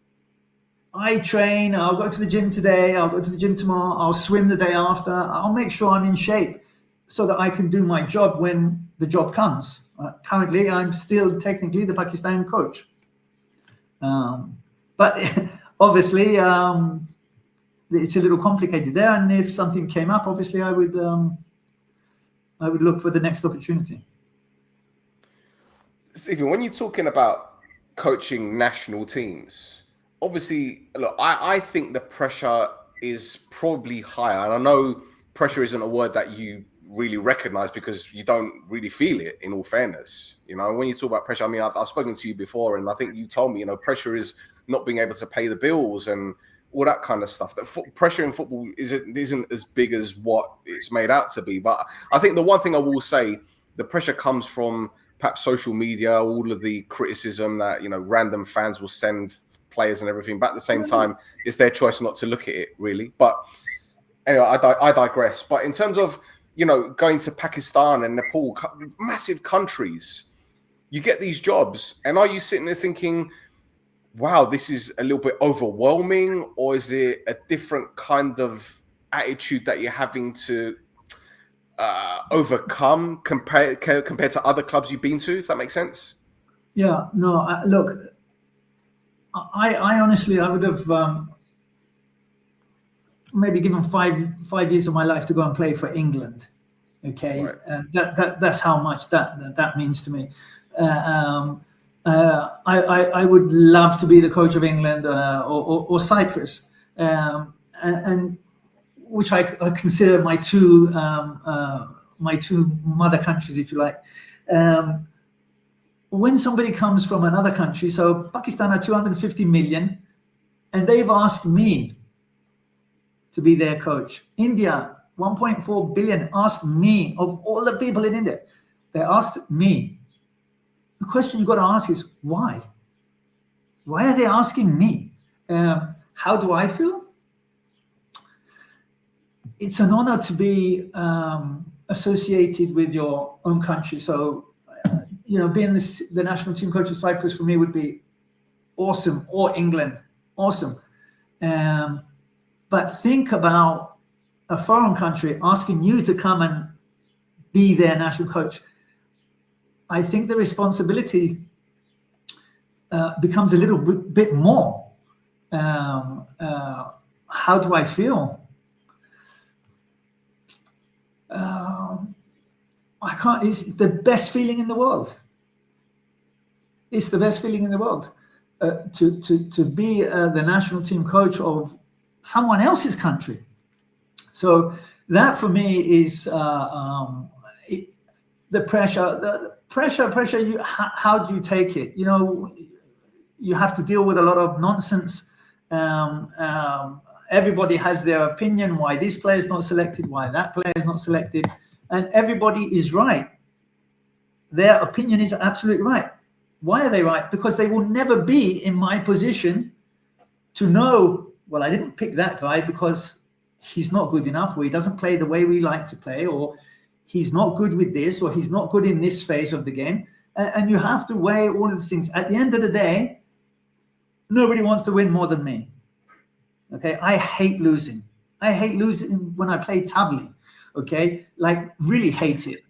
I train, I'll go to the gym today, I'll go to the gym tomorrow, I'll swim the day after. I'll make sure I'm in shape so that I can do my job when the job comes. Currently, I'm still technically the Pakistan coach. But obviously, it's a little complicated there. And if something came up, obviously, I would look for the next opportunity. Stephen, when you're talking about coaching national teams, obviously, look, I think the pressure is probably higher. And I know pressure isn't a word that you really recognize because you don't really feel it, in all fairness. You know, when you talk about pressure, I mean, I've spoken to you before, and I think you told me, you know, pressure is not being able to pay the bills and all that kind of stuff. That pressure in football isn't as big as what it's made out to be. But I think the one thing I will say, the pressure comes from perhaps social media, all of the criticism that, you know, random fans will send players and everything. But at the same time, it's their choice not to look at it, really. But anyway, I digress. But in terms of, you know, going to Pakistan and Nepal, massive countries, you get these jobs. And are you sitting there thinking, wow, this is a little bit overwhelming? Or is it a different kind of attitude that you're having to overcome compared to other clubs you've been to, if that makes sense? Yeah, no, look, I honestly, I would have maybe given five years of my life to go and play for England. Okay, right. And that's how much that means to me. I would love to be the coach of England or Cyprus, and which I consider my two mother countries, if you like. When somebody comes from another country, so Pakistan are 250 million, and they've asked me to be their coach. India, 1.4 billion, asked me. Of all the people in India, they asked me. The question you've got to ask is why? Why are they asking me? How do I feel? It's an honor to be associated with your own country. So, you know, being the national team coach of Cyprus for me would be awesome, or England, awesome. But think about a foreign country asking you to come and be their national coach. I think the responsibility becomes a little bit more. How do I feel? I can't. It's the best feeling in the world. It's the best feeling in the world to be the national team coach of someone else's country. So that for me is the pressure. The pressure. How do you take it? You know, you have to deal with a lot of nonsense. Everybody has their opinion why this player is not selected, why that player is not selected, and everybody is right. Their opinion is absolutely right. Why are they right? Because they will never be in my position to know, well, I didn't pick that guy because he's not good enough, or he doesn't play the way we like to play, or he's not good with this, or he's not good in this phase of the game. And you have to weigh all of these things. At the end of the day, nobody wants to win more than me. Okay, I hate losing. I hate losing when I play Tavli. Okay, like really hate it.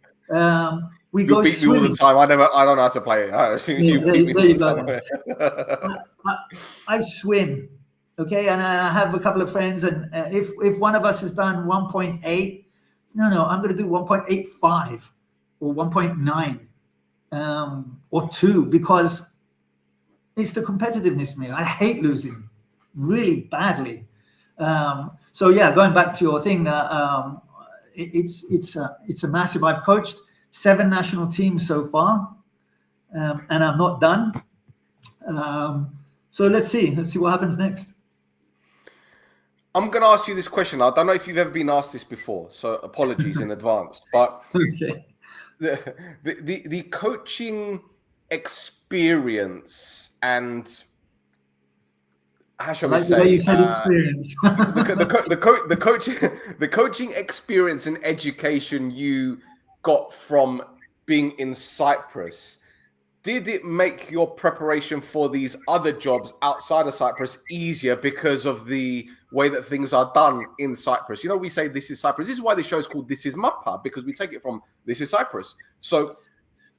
We go beat swimming. me all the time. I don't know how to play it. You beat me all the time. I swim. Okay, and I have a couple of friends, and if one of us has done 1.8, no, I'm going to do 1.85 or 1.9 or 2, because it's the competitiveness, man. I hate losing really badly. So yeah, going back to your thing, it's a massive. I've coached 7 national teams so far, and I'm not done. So let's see what happens next. I'm going to ask you this question. I don't know if you've ever been asked this before, so apologies in advance. But okay, the coaching experience and how shall we say? The way you said experience. the coaching experience and education you got from being in Cyprus, did it make your preparation for these other jobs outside of Cyprus easier because of the way that things are done in Cyprus? You know, we say this is Cyprus. This is why the show is called This is Mappa, because we take it from This is Cyprus. So,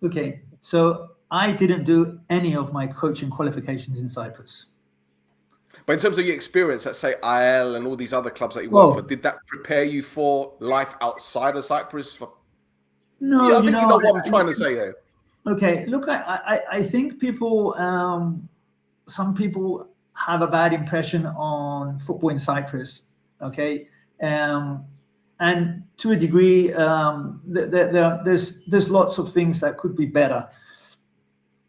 okay, so I didn't do any of my coaching qualifications in Cyprus. But in terms of your experience at, say, APOEL and all these other clubs that you work for, did that prepare you for life outside of Cyprus? No, yeah, I think you know what I'm trying to say here. Okay, look, I think people, some people have a bad impression on football in Cyprus, okay? And to a degree, there's lots of things that could be better.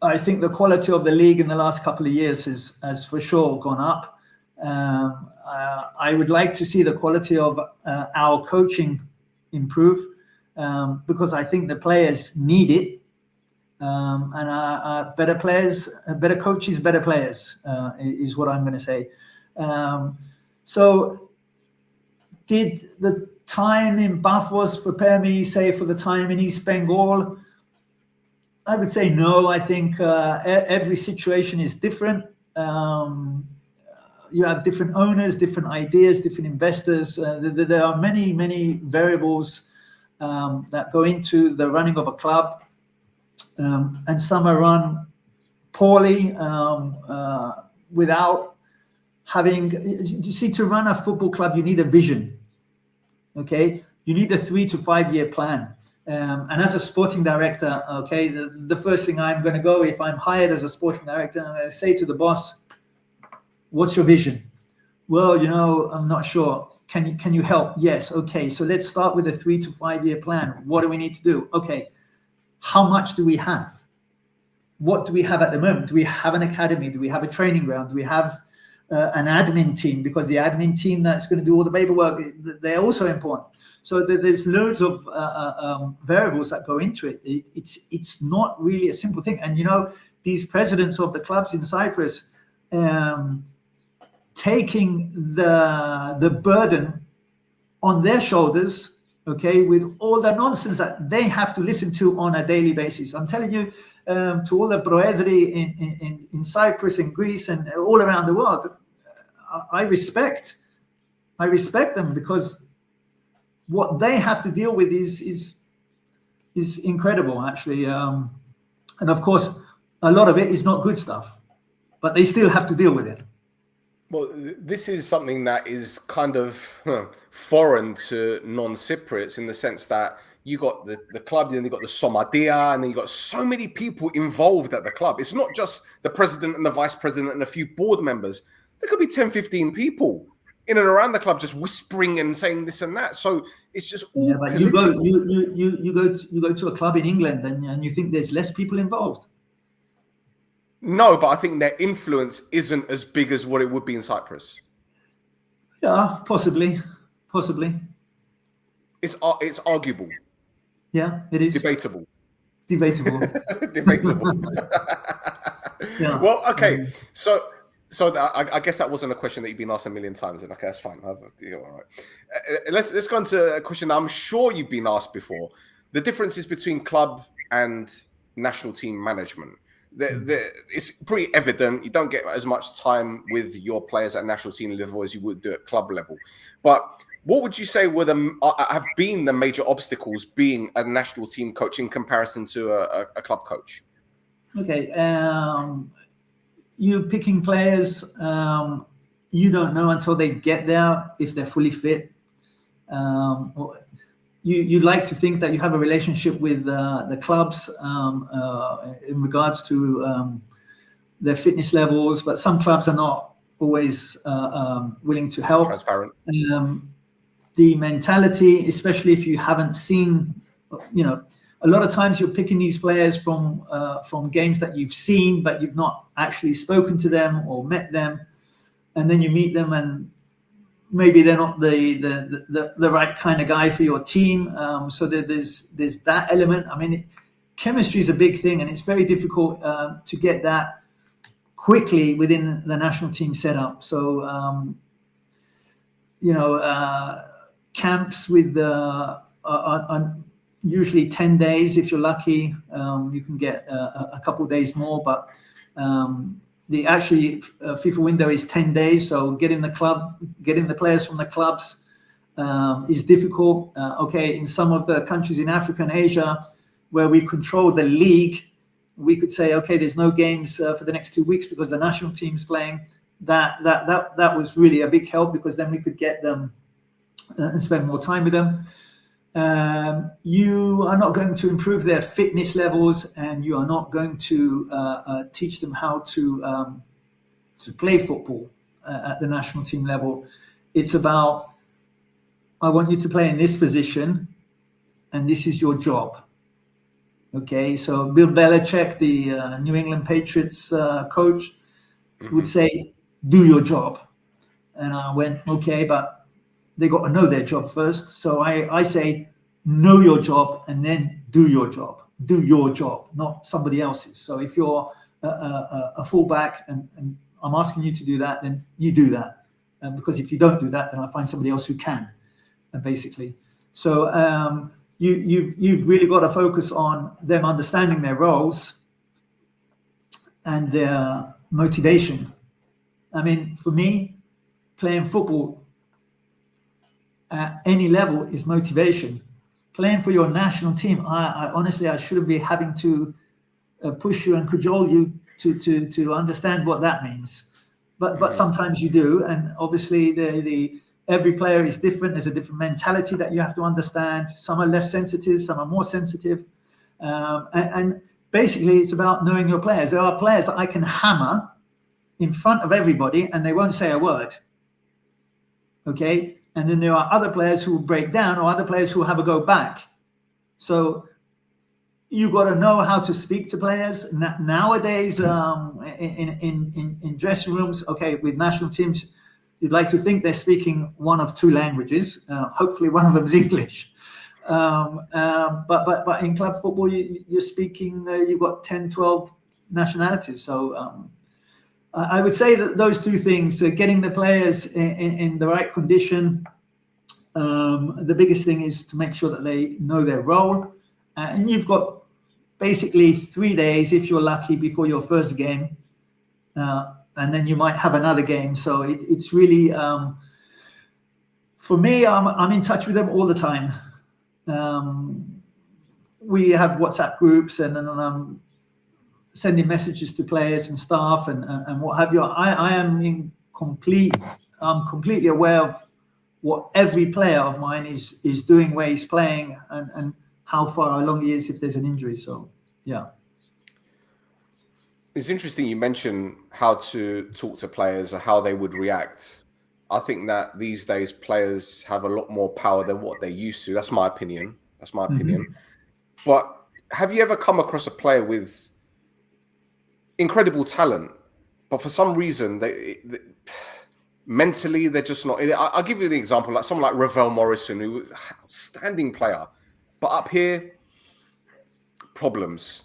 I think the quality of the league in the last couple of years has for sure gone up. I would like to see the quality of our coaching improve, because I think the players need it. And better players, better coaches, better players is what I'm going to say. So did the time in PAFOS prepare me, say, for the time in East Bengal? I would say no. I think every situation is different. You have different owners, different ideas, different investors. There are many variables that go into the running of a club. And some are run poorly without having. You see, to run a football club, you need a vision. Okay, you need a 3 to 5 year plan. And as a sporting director, okay, the first thing I'm going to go, if I'm hired as a sporting director, I'm going to say to the boss, "What's your vision?" "Well, you know, I'm not sure. Can you help?" "Yes." "Okay, so let's start with a 3 to 5 year plan. What do we need to do?" "Okay. How much do we have? What do we have at the moment? Do we have an academy? Do we have a training ground? Do we have an admin team?" Because the admin team that's going to do all the paperwork, they're also important. So there's loads of variables that go into it. It's not really a simple thing. And, you know, these presidents of the clubs in Cyprus taking the burden on their shoulders, okay, with all the nonsense that they have to listen to on a daily basis. I'm telling you, to all the proedri in Cyprus and Greece and all around the world, I respect them, because what they have to deal with is incredible, actually. And of course, a lot of it is not good stuff, but they still have to deal with it. Well, this is something that is kind of foreign to non-Cypriots, in the sense that you got the club, then you got the Somadia, and then you got so many people involved at the club. It's not just the president and the vice president and a few board members. There could be 10, 15 people in and around the club just whispering and saying this and that. So it's just all. Yeah, but you go to a club in England and you think there's less people involved. No, but I think their influence isn't as big as what it would be in Cyprus. Yeah, possibly. It's arguable. Yeah, it is. Debatable. Debatable. Yeah. Well, okay. So I guess that wasn't a question that you've been asked a million times. And okay, that's fine. All right. Let's go into a question I'm sure you've been asked before. The differences between club and national team management. It's pretty evident. You don't get as much time with your players at national team level as you would do at club level. But what would you say have been the major obstacles being a national team coach in comparison to a club coach? Okay, you picking players, you don't know until they get there if they're fully fit. You'd like to think that you have a relationship with the clubs in regards to their fitness levels, but some clubs are not always willing to help. Transparent. The mentality, especially if you haven't seen, a lot of times you're picking these players from games that you've seen, but you've not actually spoken to them or met them, and then you meet them and maybe they're not the right kind of guy for your team. So there's that element. I mean, chemistry is a big thing, and it's very difficult to get that quickly within the national team setup. So camps with on usually 10 days. If you're lucky, you can get a couple of days more, but the FIFA window is 10 days. So getting the players from the clubs is difficult. In some of the countries in Africa and Asia where we control the league, we could say, okay, there's no games for the next 2 weeks because the national team's playing. That was really a big help, because then we could get them and spend more time with them. You are not going to improve their fitness levels, and you are not going to teach them how to play football at the national team level. It's about, I want you to play in this position, and this is your job. Okay, so Bill Belichick, the New England Patriots coach, would say, do your job. And I went, okay, but they got to know their job first. So I say, know your job and then do your job. Do your job, not somebody else's. So if you're a fullback and I'm asking you to do that, then you do that. Because if you don't do that, then I find somebody else who can, basically. So you've really got to focus on them understanding their roles and their motivation. I mean, for me, playing football at any level is motivation. Playing for your national team, I honestly, I shouldn't be having to push you and cajole you to understand what that means. But sometimes you do, and obviously every player is different. There's a different mentality that you have to understand. Some are less sensitive, some are more sensitive, and basically it's about knowing your players. There are players that I can hammer in front of everybody and they won't say a word. Okay, and then there are other players who will break down, or other players who will have a go back. So you got to know how to speak to players. Nowadays, in dressing rooms, okay, with national teams, you'd like to think they're speaking one of two languages. Hopefully, one of them is English. But in club football, you're speaking. You've got 10, 12 nationalities. So I would say that those two things, getting the players in the right condition. The biggest thing is to make sure that they know their role. And you've got basically 3 days, if you're lucky, before your first game. And then you might have another game. So it's really, for me, I'm in touch with them all the time. We have WhatsApp groups, and then I'm sending messages to players and staff and what have you. I'm completely aware of what every player of mine is doing, where he's playing, and how far along he is if there's an injury. So, yeah. It's interesting you mentioned how to talk to players or how they would react. I think that these days players have a lot more power than what they used to. That's my opinion. But have you ever come across a player with incredible talent, but for some reason they mentally they're just not. I'll give you an example, like someone like Ravel Morrison, who was an outstanding player, but up here, problems.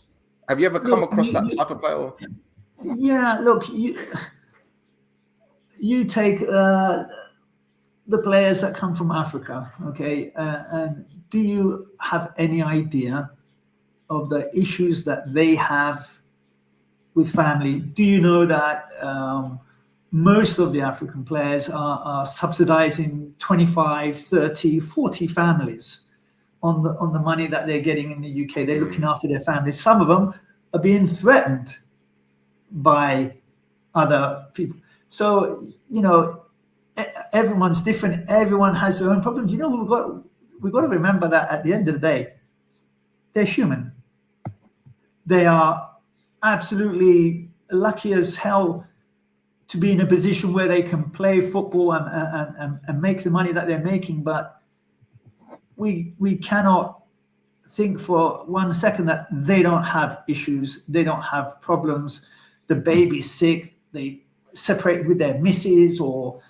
Have you ever come across that type of player? Yeah, look, you take the players that come from Africa, okay, and do you have any idea of the issues that they have with family? Do you know that most of the African players are subsidizing 25, 30, 40 families on the money that they're getting in the UK? They're looking after their families. Some of them are being threatened by other people. So, you know, everyone's different. Everyone has their own problems. You know, we've got to remember that at the end of the day, they're human. They are absolutely lucky as hell to be in a position where they can play football and make the money that they're making. But we cannot think for 1 second that they don't have issues. They don't have problems. The baby's sick. They separated with their missus, or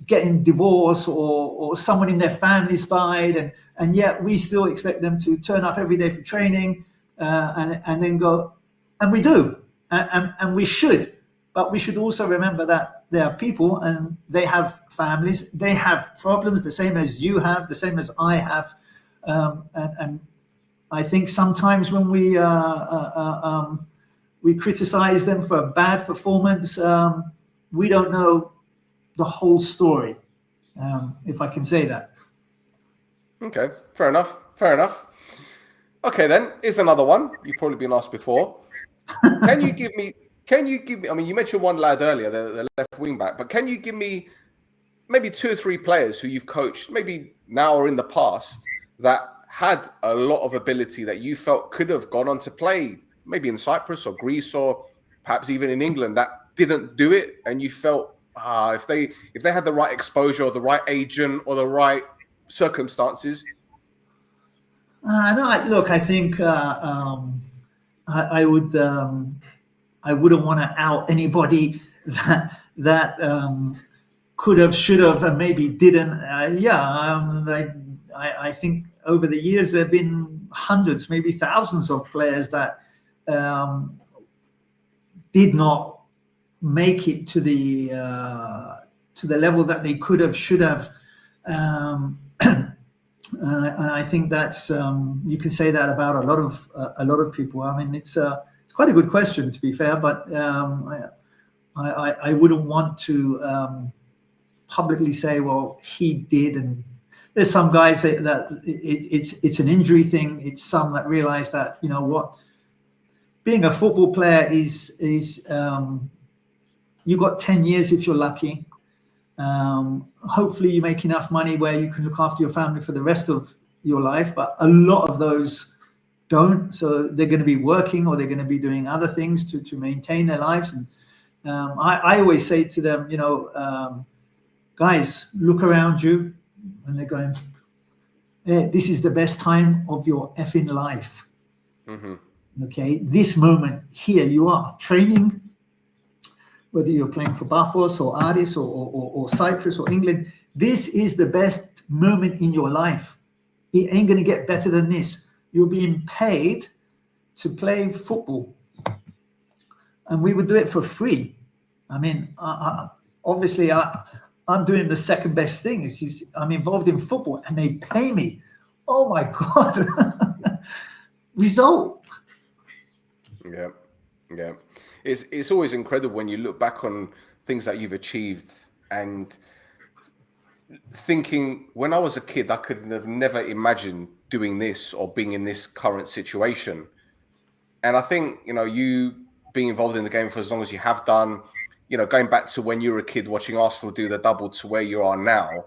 getting divorced, or someone in their family's died, and yet we still expect them to turn up every day for training and then go. And we do, and we should, but we should also remember that they are people and they have families, they have problems, the same as you have, the same as I have, and I think sometimes when we criticize them for a bad performance, we don't know the whole story, if I can say that. Okay, fair enough. Fair enough. Okay, then here's another one. You've probably been asked before. Can you give me? I mean, you mentioned one lad earlier, the left wing back, but can you give me maybe 2 or 3 players who you've coached, maybe now or in the past, that had a lot of ability that you felt could have gone on to play, maybe in Cyprus or Greece or perhaps even in England, that didn't do it, and you felt if they had the right exposure or the right agent or the right circumstances? No, look, I think I wouldn't want to out anybody that could have, should have, and maybe didn't. I think over the years there have been hundreds, maybe thousands of players that did not make it to the level that they could have, should have. And I think that's you can say that about a lot of people. I mean, it's quite a good question, to be fair, but I wouldn't want to publicly say, well, he did. And there's some guys that it's an injury thing. It's some that realize that, you know what, being a football player is you got 10 years if you're lucky. Hopefully you make enough money where you can look after your family for the rest of your life, but a lot of those don't. So they're going to be working, or they're going to be doing other things to maintain their lives. And I always say to them, you know, guys, look around you, and they're going, this is the best time of your effing life. Mm-hmm. Okay, this moment here, you are training, whether you're playing for PAFOS or ARIS or Cyprus or England. This is the best moment in your life. It ain't going to get better than this. You're being paid to play football. And we would do it for free. I mean, obviously, I'm doing the second best thing. I'm involved in football and they pay me. Oh, my God. Result. Yeah. It's always incredible when you look back on things that you've achieved and thinking, when I was a kid, I could have never imagined doing this or being in this current situation. And I think, you know, you being involved in the game for as long as you have done, you know, going back to when you were a kid watching Arsenal do the double to where you are now,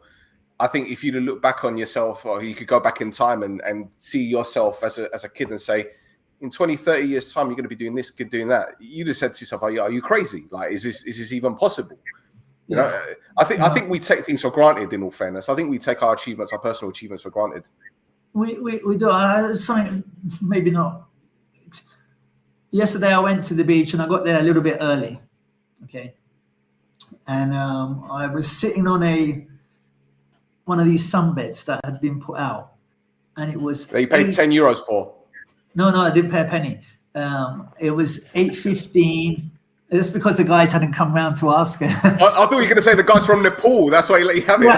I think if you look back on yourself, or you could go back in time and see yourself as a kid and say, in 20, 30 years time, you're going to be doing this, doing that. You just said to yourself, are you crazy? Like, is this even possible? You know, I think we take things for granted, in all fairness. I think we take our achievements, our personal achievements, for granted. We do. Something maybe not. yesterday I went to the beach and I got there a little bit early. Okay. And I was sitting on one of these sunbeds that had been put out. And it was... That you paid €10 for? No, I didn't pay a penny. It was 8:15. That's because the guys hadn't come round to ask. I thought you were going to say the guys from Nepal. That's why he let you have it.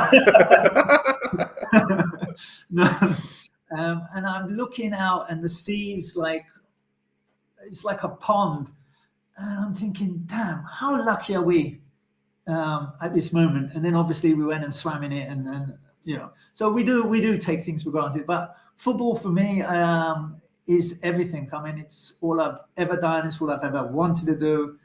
No. And I'm looking out and the sea's it's like a pond. And I'm thinking, damn, how lucky are we at this moment? And then obviously we went and swam in it and so we do take things for granted. But football for me is everything. I mean, it's all I've ever done. It's all I've ever wanted to do.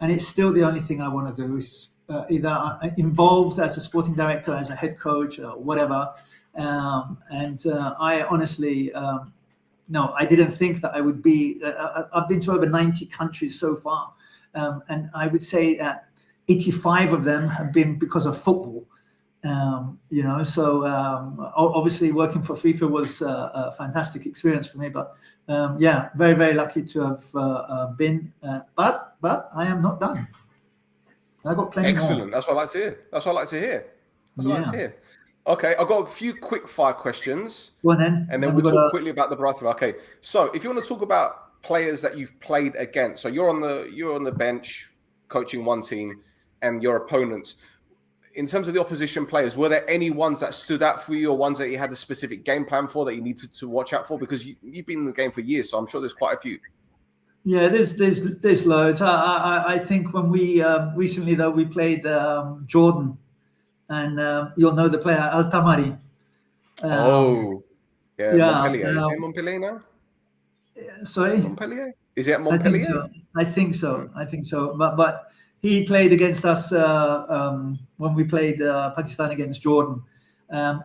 And it's still the only thing I want to do is either involved as a sporting director, as a head coach, or whatever. I honestly, no, I didn't think that I would be. I've been to over 90 countries so far. And I would say that 85 of them have been because of football. So obviously working for FIFA was a fantastic experience for me, but very, very lucky to have been, but I am not done. I've got plenty Excellent. more. That's what I like to hear. Okay, I've got a few quick fire questions. Go on then. And then we'll talk quickly about the Brighton. Okay, so if you want to talk about players that you've played against, so you're on the bench coaching one team and your opponents. In terms of the opposition players, were there any ones that stood out for you or ones that you had a specific game plan for that you needed to watch out for? Because you've been in the game for years, so I'm sure there's quite a few. Yeah, there's loads. I think when we recently, though, we played Jordan, and you'll know the player, Altamari. Montpellier. Is it Montpellier now? Sorry? Montpellier? Is it at Montpellier? I think so. But he played against us when we played Pakistan against Jordan.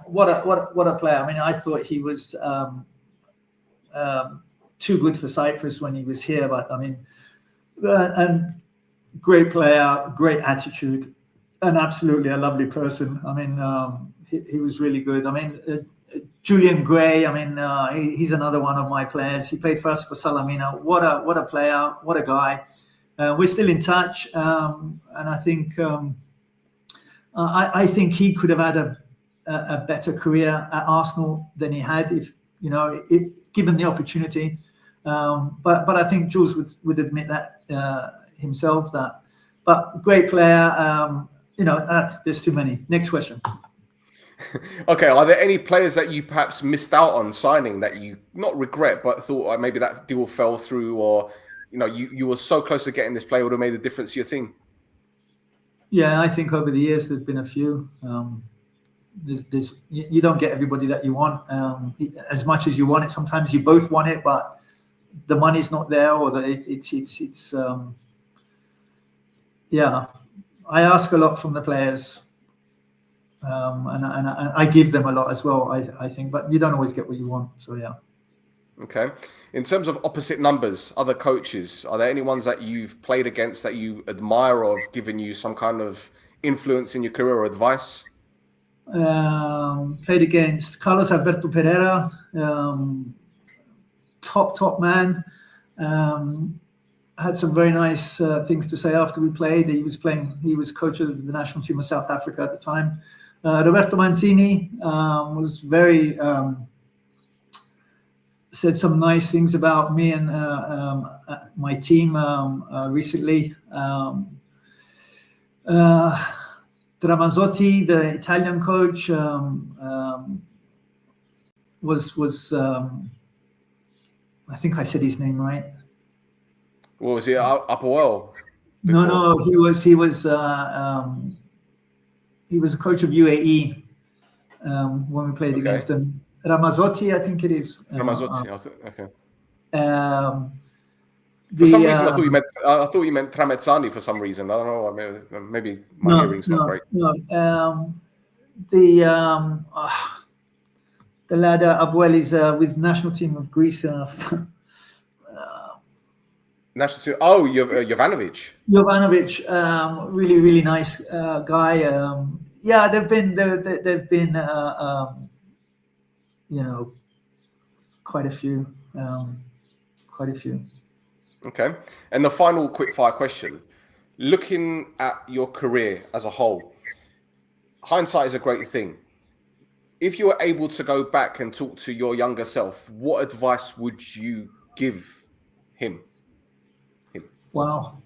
What a player! I mean, I thought he was too good for Cyprus when he was here, but I mean, and great player, great attitude, and absolutely a lovely person. I mean, he was really good. I mean, Julian Gray. I mean, he's another one of my players. He played for us for Salamina. What a player! What a guy! We're still in touch, and I think I think he could have had a better career at Arsenal than he had if given the opportunity. But I think Jules would admit that himself. But great player. There's too many. Next question. Okay, are there any players that you perhaps missed out on signing that you not regret, but thought maybe that deal fell through, or you were so close to getting this player would have made a difference to your team? Yeah, I think over the years there's been a few. You don't get everybody that you want as much as you want it. Sometimes you both want it, but the money's not there, or it's. I ask a lot from the players, and I give them a lot as well. I think, but you don't always get what you want. So yeah. Okay. In terms of opposite numbers, other coaches, are there any ones that you've played against that you admire or have given you some kind of influence in your career or advice? Played against Carlos Alberto Pereira, top man. Had some very nice things to say after we played. He was coach of the national team of South Africa at the time. Roberto Mancini was very... said some nice things about me and my team recently. Dramazzotti, the Italian coach, was I think I said his name right. What was he? APOEL? No, he was a coach of UAE when we played against them. Ramazzotti, I think it is. Ramazzotti, okay. For some reason, I thought you meant Tramezzani. For some reason, I don't know. Maybe my hearing's not great. No, the lad APOEL is with national team of Greece. National team. Oh, Jovanovic. Jovanovic, really, really nice guy. They've been. Quite a few. Okay. And the final quickfire question, looking at your career as a whole, hindsight is a great thing. If you were able to go back and talk to your younger self, what advice would you give him? Wow.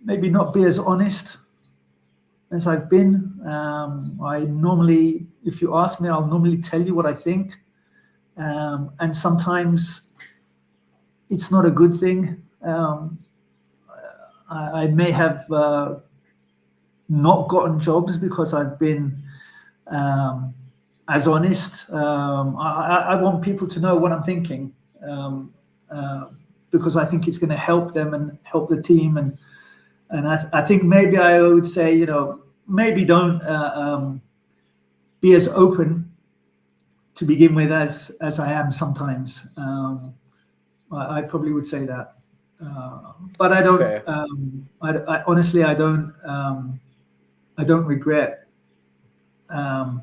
Maybe not be as honest as I've been. I normally, if you ask me, I'll normally tell you what I think. And sometimes it's not a good thing. I may have not gotten jobs because I've been as honest. I want people to know what I'm thinking, because I think it's going to help them and help the team. And I think maybe I would say, you know, maybe don't be as open to begin with as I am sometimes. I probably would say that, but I don't. I honestly, I don't regret how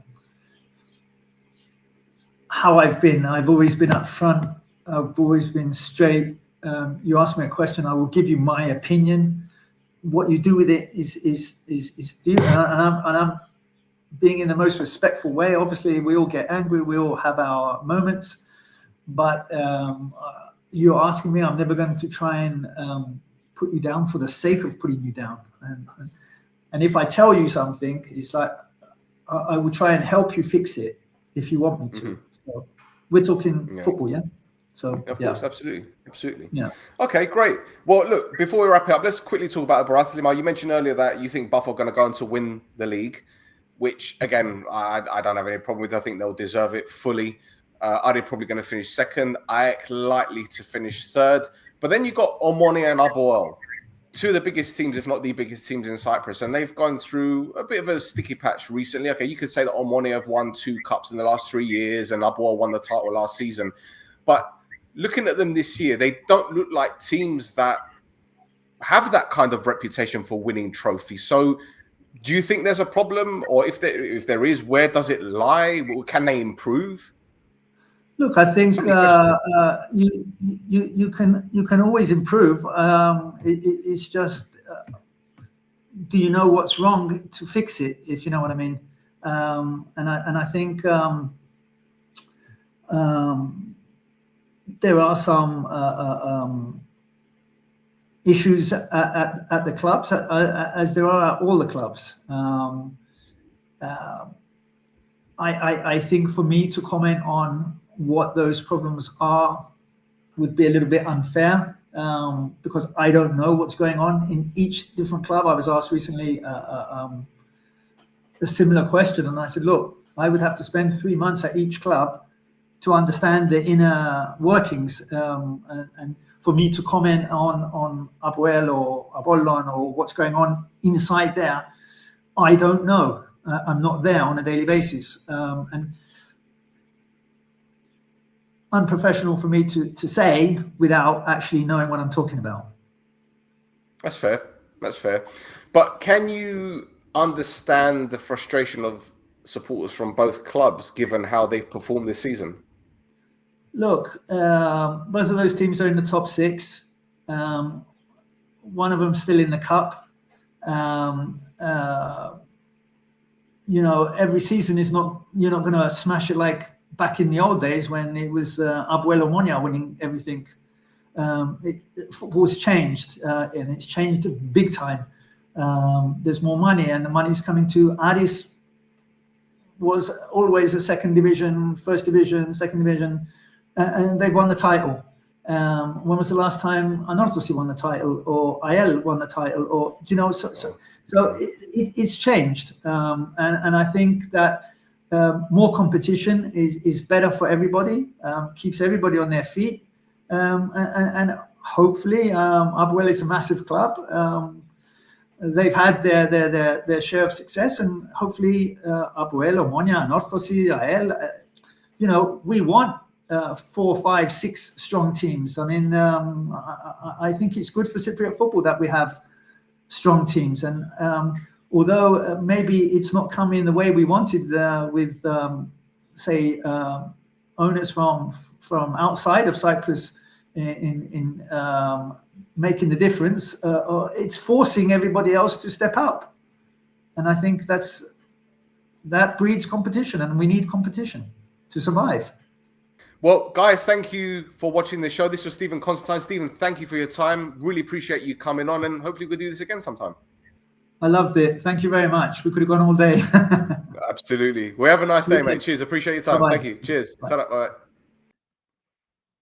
I've been. I've always been upfront. I've always been straight. You ask me a question, I will give you my opinion. What you do with it is and I'm being in the most respectful way. Obviously, we all get angry. We all have our moments, but you're asking me. I'm never going to try and put you down for the sake of putting you down. And if I tell you something, it's like I will try and help you fix it if you want me to. Mm-hmm. So we're talking football, yeah. So of course, absolutely. Yeah. Okay, great. Well, look, before we wrap it up, let's quickly talk about Bartholomew. You mentioned earlier that you think Buff are going to go on to win the league, which again, I don't have any problem with. I think they'll deserve it fully. Are probably going to finish second. AEK likely to finish third. But then you got OMONOIA and APOEL, two of the biggest teams, if not the biggest teams in Cyprus, and they've gone through a bit of a sticky patch recently. Okay, you could say that OMONOIA have won 2 cups in the last 3 years, and APOEL won the title last season. But looking at them this year, they don't look like teams that have that kind of reputation for winning trophies. So do you think there's a problem? Or if there is, where does it lie? Can they improve? Look, I think you can always improve. It's just, do you know what's wrong to fix it, if you know what I mean? And I think there are some issues at the clubs, as there are at all the clubs. I think for me to comment on what those problems are would be a little bit unfair, because I don't know what's going on in each different club. I was asked recently a similar question, and I said, look, I would have to spend 3 months at each club to understand the inner workings, and for me to comment on APOEL or Apollon or what's going on inside there, I don't know. I'm not there on a daily basis, and unprofessional for me to say without actually knowing what I'm talking about. That's fair. But can you understand the frustration of supporters from both clubs, given how they've performed this season? Look, both of those teams are in the top 6. One of them still in the cup. Every season is not, you're not going to smash it like back in the old days when it was APOEL OMONOIA winning everything. Football's changed, and it's changed big time. There's more money, and the money's coming to ARIS. Was always a second division, first division, second division, and they've won the title. When was the last time Anorthosis won the title, or AL won the title, or so it's changed, and I think that more competition is better for everybody, keeps everybody on their feet, and hopefully APOEL is a massive club. They've had their share of success, and hopefully APOEL, OMONOIA, Anorthosis, AL, we want 4, 5, 6 strong teams. I mean, I think it's good for Cypriot football that we have strong teams, and although maybe it's not coming the way we wanted, with say owners from from outside of Cyprus in making the difference, it's forcing everybody else to step up. And I think that breeds competition, and we need competition to survive. Well, guys, thank you for watching the show. This was Stephen Constantine. Stephen, thank you for your time. Really appreciate you coming on, and hopefully we'll do this again sometime. I loved it. Thank you very much. We could have gone all day. Absolutely. Well, have a nice day, mate. Cheers. Appreciate your time. Bye-bye. Thank you. Cheers. Bye. Ta-ra. Bye.